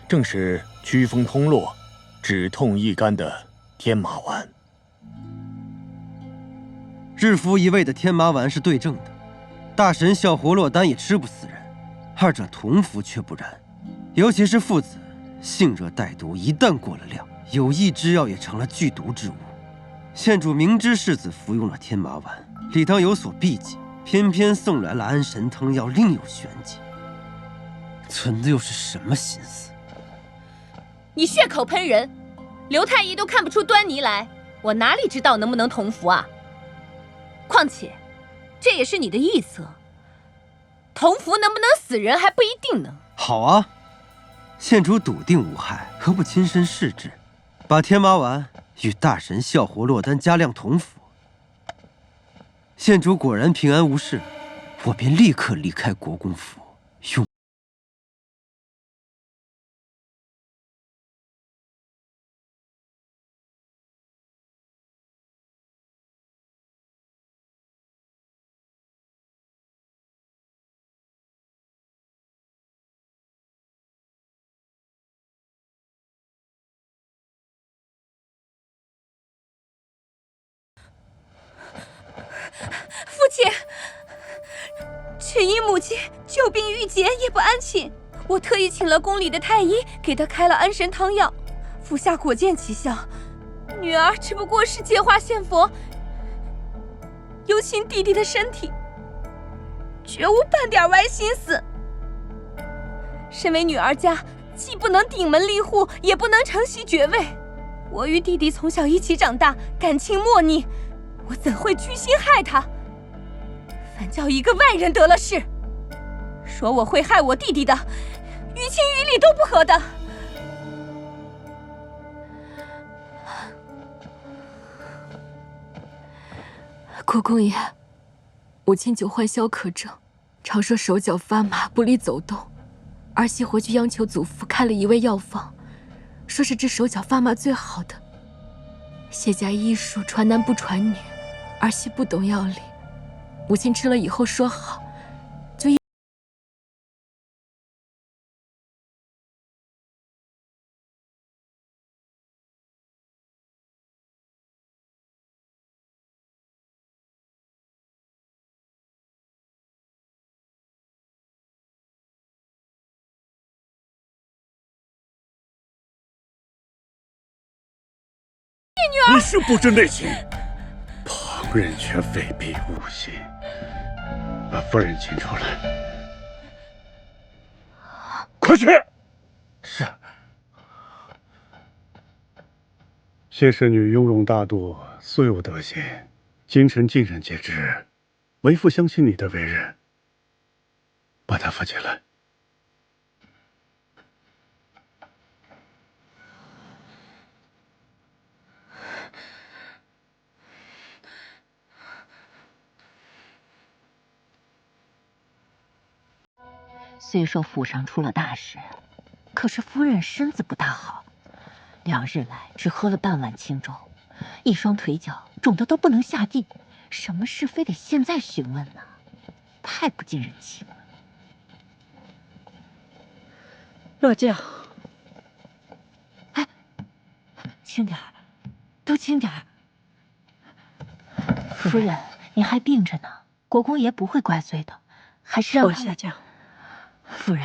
正是祛风通络、止痛益肝的天麻丸。日服一味的天麻丸是对症的，大神效活络丹也吃不死人，二者同服却不然。尤其是附子，性热带毒，一旦过了量，有益之药也成了剧毒之物。县主明知世子服用了天麻丸，理当有所避忌，偏偏送来了安神汤药，另有玄机。存的又是什么心思？你血口喷人，刘太医都看不出端倪来，我哪里知道能不能同服啊？况且，这也是你的臆测，同服能不能死人还不一定呢。好啊，县主笃定无害，何不亲身试治，把天麻丸与大神效活络丹加量同服？县主果然平安无事，我便立刻离开国公府，用。父亲，群医母亲久病郁结，夜不安寝，我特意请了宫里的太医，给她开了安神汤药，服下果见奇效。女儿只不过是借花献佛，忧亲弟弟的身体，绝无半点歪心思。身为女儿家，既不能顶门立户，也不能承袭爵位。我与弟弟从小一起长大，感情莫逆，我怎会居心害他？反叫一个外人得了势，说我会害我弟弟的，于情于理都不合的。国公爷，母亲久患消渴症，常说手脚发麻，不利走动。儿媳回去央求祖父开了一味药方，说是治手脚发麻最好的。谢家医术传男不传女，儿媳不懂药理，母亲吃了以后说好，就一。你是不知内情，旁人却非必勿信。把夫人请出来，快去！是。谢氏女雍容大度，素有德行，京城尽人皆知。为父相信你的为人，把她扶起来。虽说府上出了大事，可是夫人身子不大好，2日来只喝了半碗清粥，一双腿脚肿得都不能下地，什么事非得现在询问呢？太不近人情了。落轿。哎，轻点儿，都轻点儿。夫人，你还病着呢，国公爷不会怪罪的，还是让他下轿。夫人，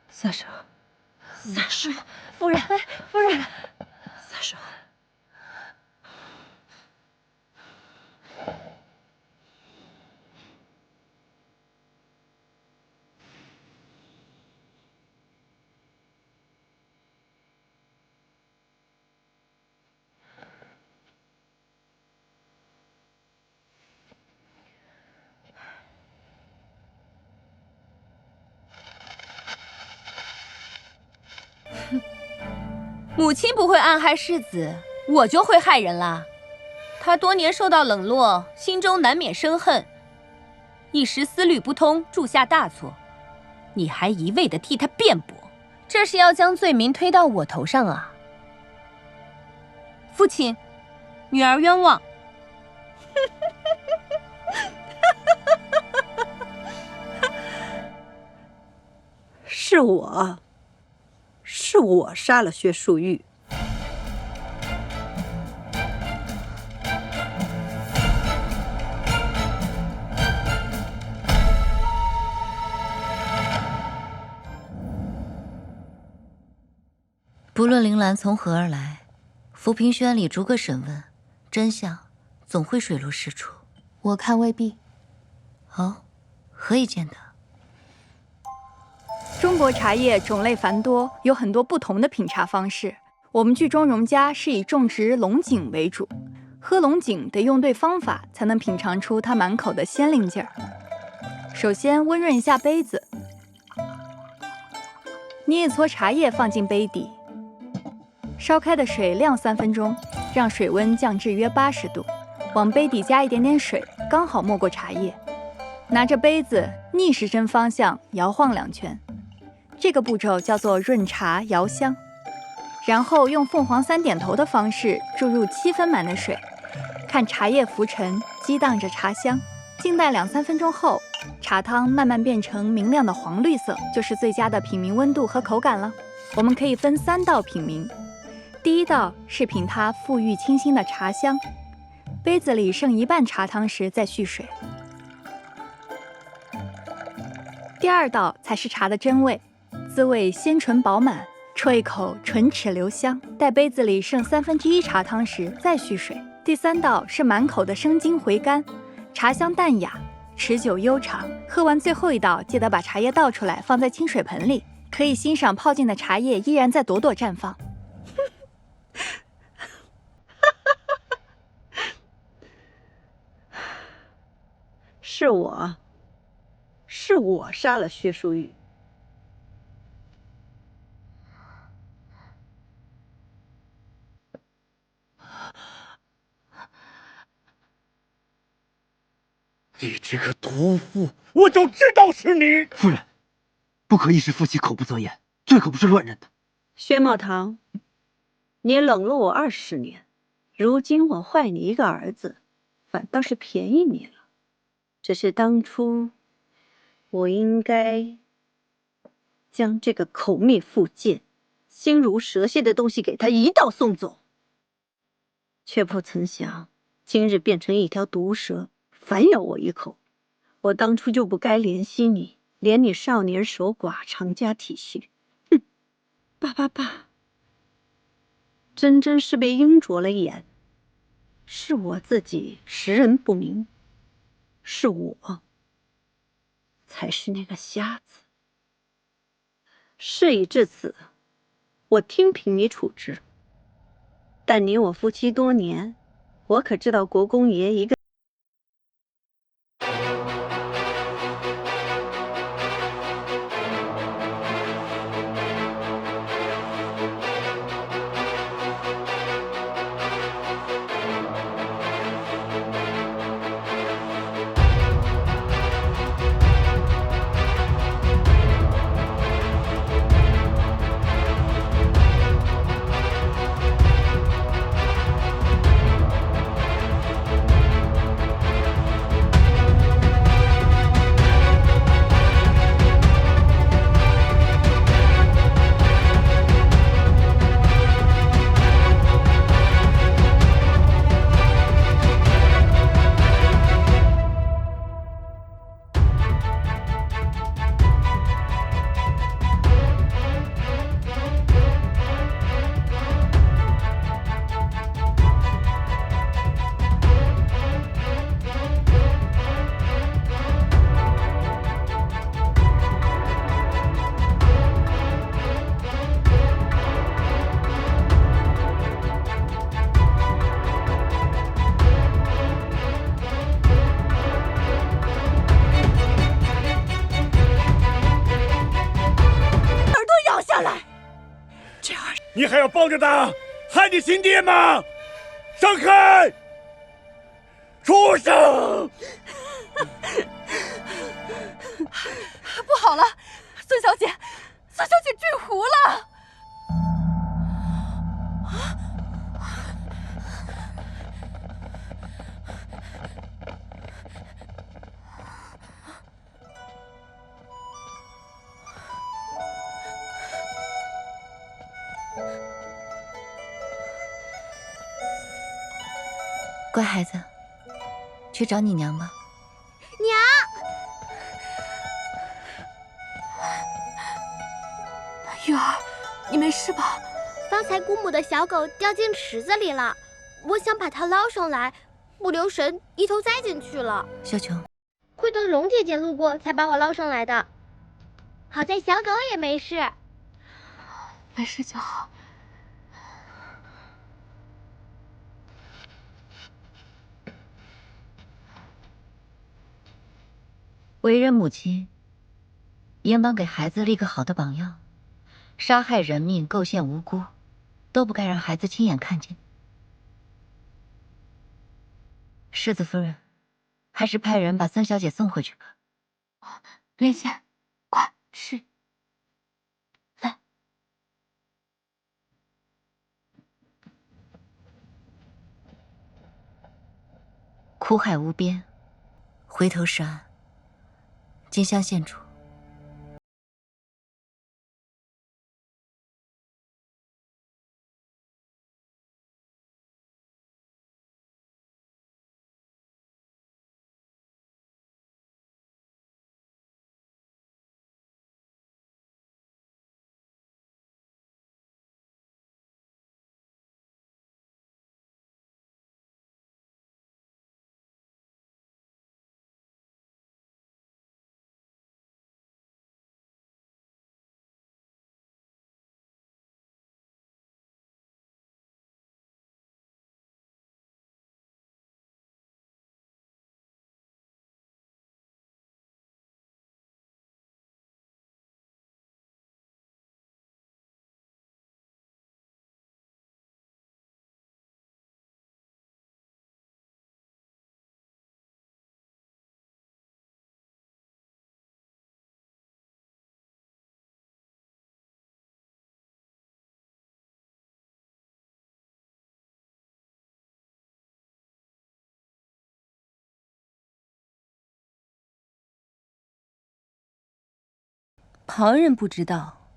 撒手，撒手，夫人，夫人，撒手。母亲不会暗害世子，我就会害人啦。他多年受到冷落，心中难免生恨，一时思虑不通，铸下大错。你还一味地替他辩驳，这是要将罪名推到我头上啊！父亲，女儿冤枉。是我杀了薛淑玉。不论铃兰从何而来，浮萍轩里逐个审问，真相总会水落石出。我看未必。哦，何以见得？中国茶叶种类繁多，有很多不同的品茶方式。我们聚庄荣家是以种植龙井为主，喝龙井得用对方法，才能品尝出它满口的鲜灵劲儿。首先温润一下杯子，捏一撮茶叶放进杯底。烧开的水晾3分钟，让水温降至约80度，往杯底加一点点水，刚好没过茶叶。拿着杯子逆时针方向摇晃2圈，这个步骤叫做润茶摇香。然后用凤凰3点头的方式注入7分满的水，看茶叶浮沉，激荡着茶香。静待2-3分钟后，茶汤慢慢变成明亮的黄绿色，就是最佳的品茗温度和口感了。我们可以分3道品茗。第一道是品它馥郁清新的茶香，杯子里剩1半茶汤时再蓄水。第二道才是茶的真味，滋味鲜醇饱满，啜一口唇齿留香。待杯子里剩1/3茶汤时再蓄水。第3道是满口的生津回甘，茶香淡雅，持久悠长。喝完最后一道，记得把茶叶倒出来，放在清水盆里，可以欣赏泡进的茶叶依然在朵朵绽放。是我杀了薛淑玉。你这个毒妇，我就知道是你！夫人，不可一时夫妻口不择言，罪可不是乱认的。薛茂堂，你冷落我20年，如今我坏你一个儿子，反倒是便宜你了。只是当初我应该将这个口蜜腹剑、心如蛇蝎的东西给他一道送走，却不曾想今日变成一条毒蛇，反咬我一口。我当初就不该怜惜你，怜你少年守寡，长家体恤。哼，爸，真是被鹰啄了眼，是我自己识人不明，是我才是那个瞎子。事已至此，我听凭你处置。但你我夫妻多年，我可知道国公爷一个你还要抱着他害你亲爹吗？闪开！畜生！不好了，孙小姐坠湖了！乖孩子，去找你娘吧。娘，玉儿，你没事吧？方才姑母的小狗掉进池子里了，我想把它捞上来，不留神一头栽进去了。小琼，会等蓉姐姐路过才把我捞上来的，好在小狗也没事。没事就好。为人母亲，应当给孩子立个好的榜样。杀害人命、构陷无辜，都不该让孩子亲眼看见。世子夫人，还是派人把孙小姐送回去吧。莲姐，快是。来。苦海无边，回头是岸。金乡县主。旁人不知道，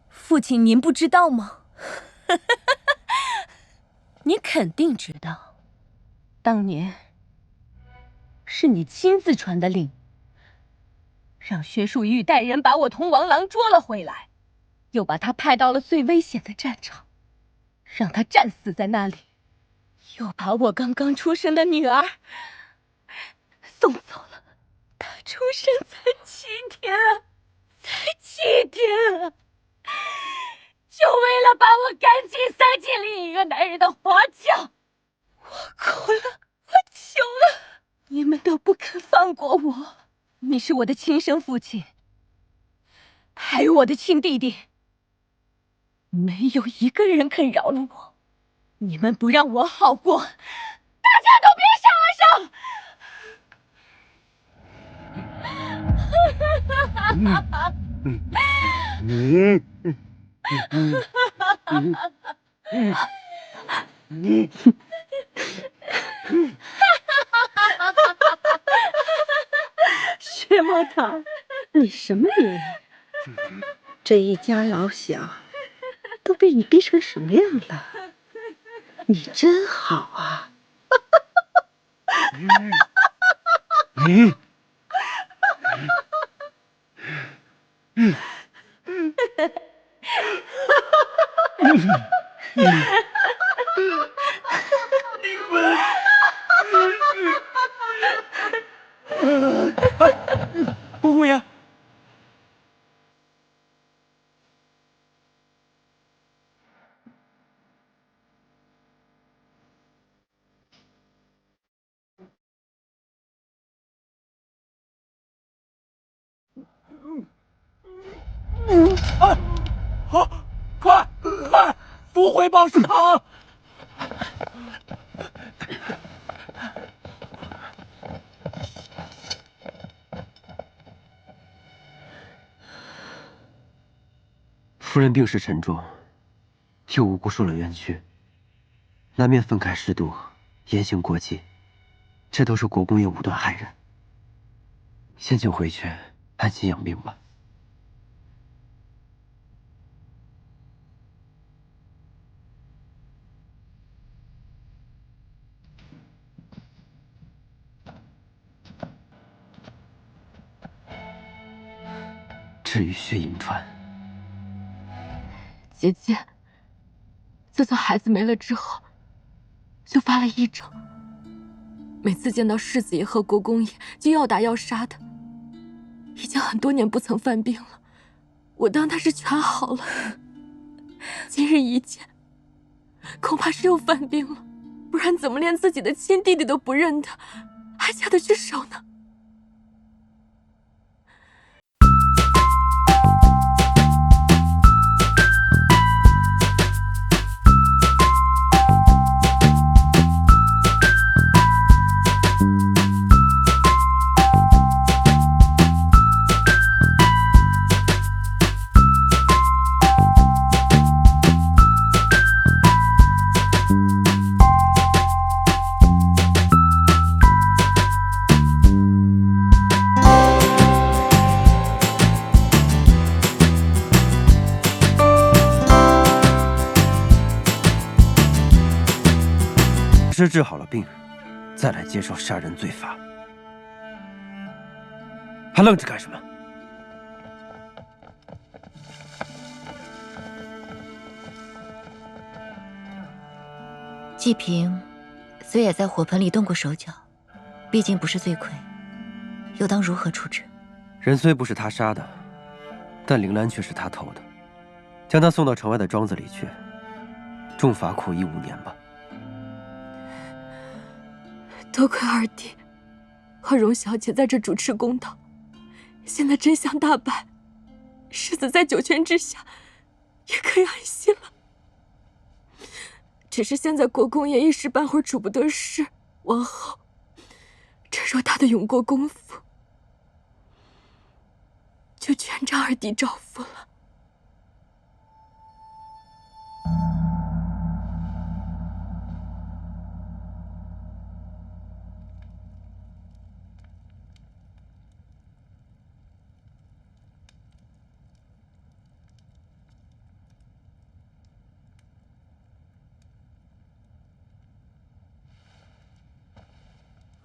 父亲您不知道吗？你肯定知道，当年是你亲自传的令，让薛淑玉带人把我同王郎捉了回来，又把他派到了最危险的战场，让他战死在那里，又把我刚刚出生的女儿送走了。她出生才7天啊！才7天啊！就为了把我赶紧塞进另一个男人的花轿，我哭了，我求了，你们都不肯放过我。你是我的亲生父亲，还有我的亲弟弟，没有一个人肯饶了我。你们不让我好过，大家都别想了想。薛毛桃，你什么人？这一家老小都被你逼成什么样了？你真好啊！姑姑爷，好，快！快，不回报是他！夫人病势沉重，又无辜受了冤屈，难免愤慨失度，言行过激，这都是国公爷武断害人。先请回去安心养病吧。至于血银川，姐姐，自从孩子没了之后，就发了癔症。每次见到世子爷和国公爷，就要打要杀的，已经很多年不曾犯病了。我当他是全好了，今日一见，恐怕是又犯病了，不然怎么连自己的亲弟弟都不认得，还下得去手呢？治好了病，再来接受杀人罪罚，还愣着干什么？季平虽也在火盆里动过手脚，毕竟不是罪魁，又当如何处置？人虽不是他杀的，但铃兰却是他偷的，将他送到城外的庄子里去，重罚苦役5年吧。多亏二弟和荣小姐在这主持公道，现在真相大白，世子在九泉之下也可以安心了。只是现在国公爷一时半会儿主不得势，王后这若他的永国公府，就全仗二弟照拂了。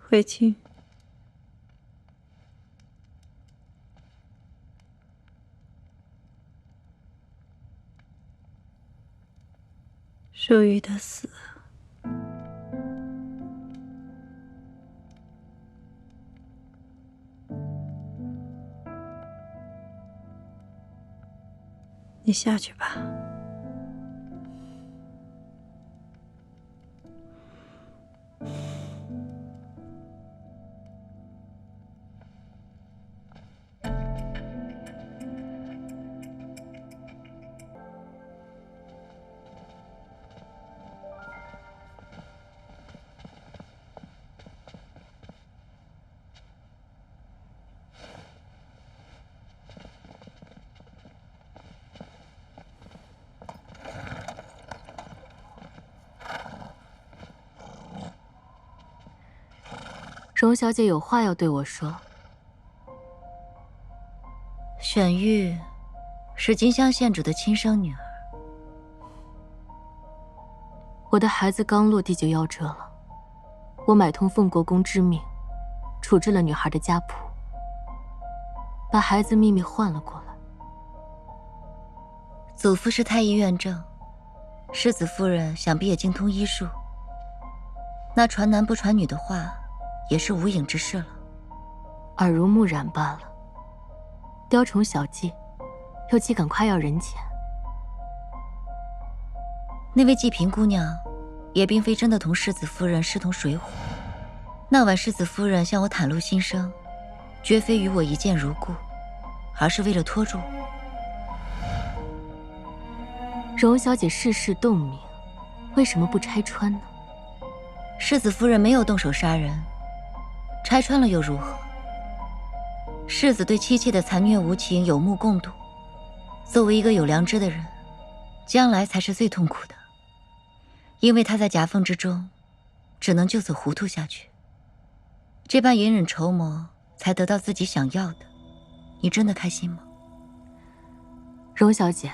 慧清，舒玉的死，你下去吧。荣小姐有话要对我说。选玉是金乡县主的亲生女儿，我的孩子刚落地就夭折了，我买通奉国公之命，处置了女孩的家谱，把孩子秘密换了过来。祖父是太医院正，世子夫人想必也精通医术，那传男不传女的话也是无影之事了。耳濡目染罢了。雕虫小技，又岂敢夸耀人前？那位季平姑娘，也并非真的同世子夫人势同水火。那晚世子夫人向我袒露心声，绝非与我一见如故，而是为了拖住我。荣小姐世事洞明，为什么不拆穿呢？世子夫人没有动手杀人，拆穿了又如何？世子对妻妾的残虐无情有目共睹，作为一个有良知的人，将来才是最痛苦的，因为他在夹缝之中，只能就此糊涂下去。这般隐忍筹谋，才得到自己想要的，你真的开心吗？荣小姐。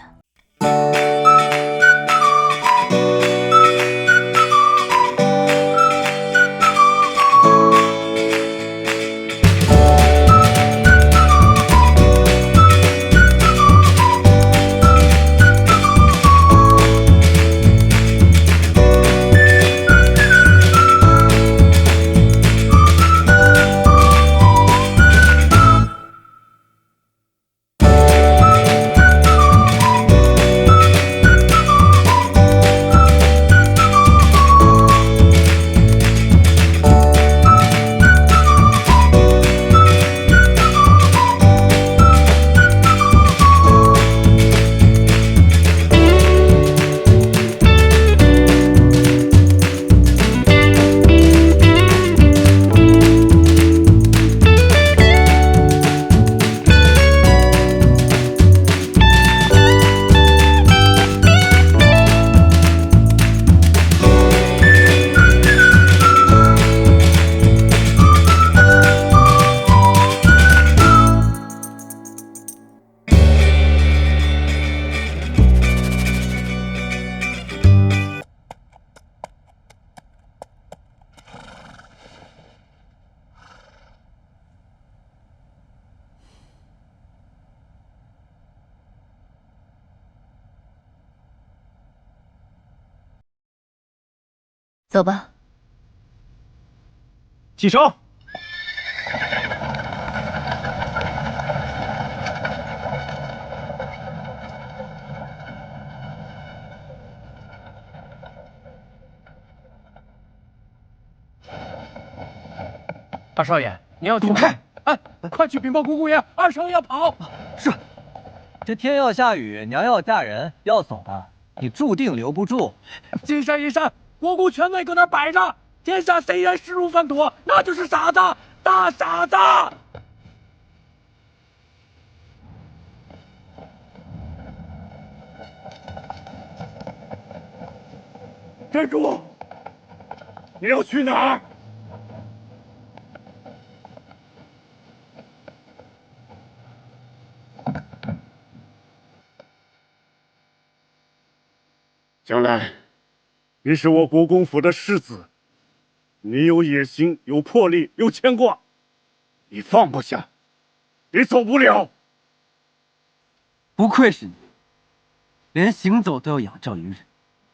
走吧。启程。二少爷，你要躲开！哎，快去禀报姑姑爷，二少爷要跑。是。这天要下雨，娘要嫁人，要走的，你注定留不住。金山银山，国库权位搁那摆着，天下谁人势如粪土，那就是傻子，大傻子。站住！你要去哪儿？江南，你是我国公府的世子，你有野心，有魄力，有牵挂，你放不下，你走不了。不愧是你，连行走都要仰仗于人，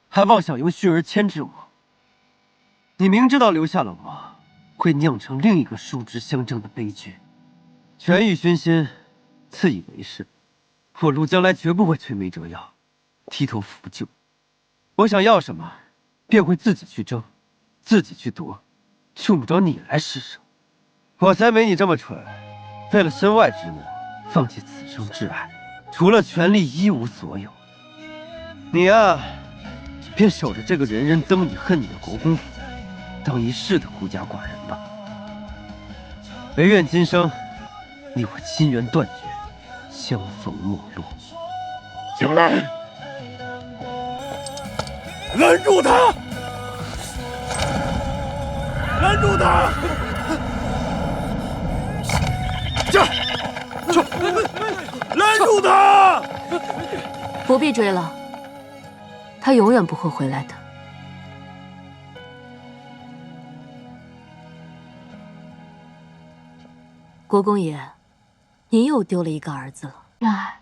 还妄想用血儿牵制我。你明知道留下了我，会酿成另一个叔侄相争的悲剧。权欲熏心，自以为是。我陆将来绝不会摧眉折腰，低头服就。我想要什么，便会自己去争，自己去夺，用不着你来施舍。我才没你这么蠢，为了身外之物，放弃此生挚爱，除了权力一无所有。你呀，便守着这个人人憎你恨你的国公府，当一世的孤家寡人吧。唯愿今生，你我亲缘断绝，相逢陌路。江南，拦住他！拦住他！拦住他！不必追了，他永远不会回来的。国公爷，您又丢了一个儿子了。然儿，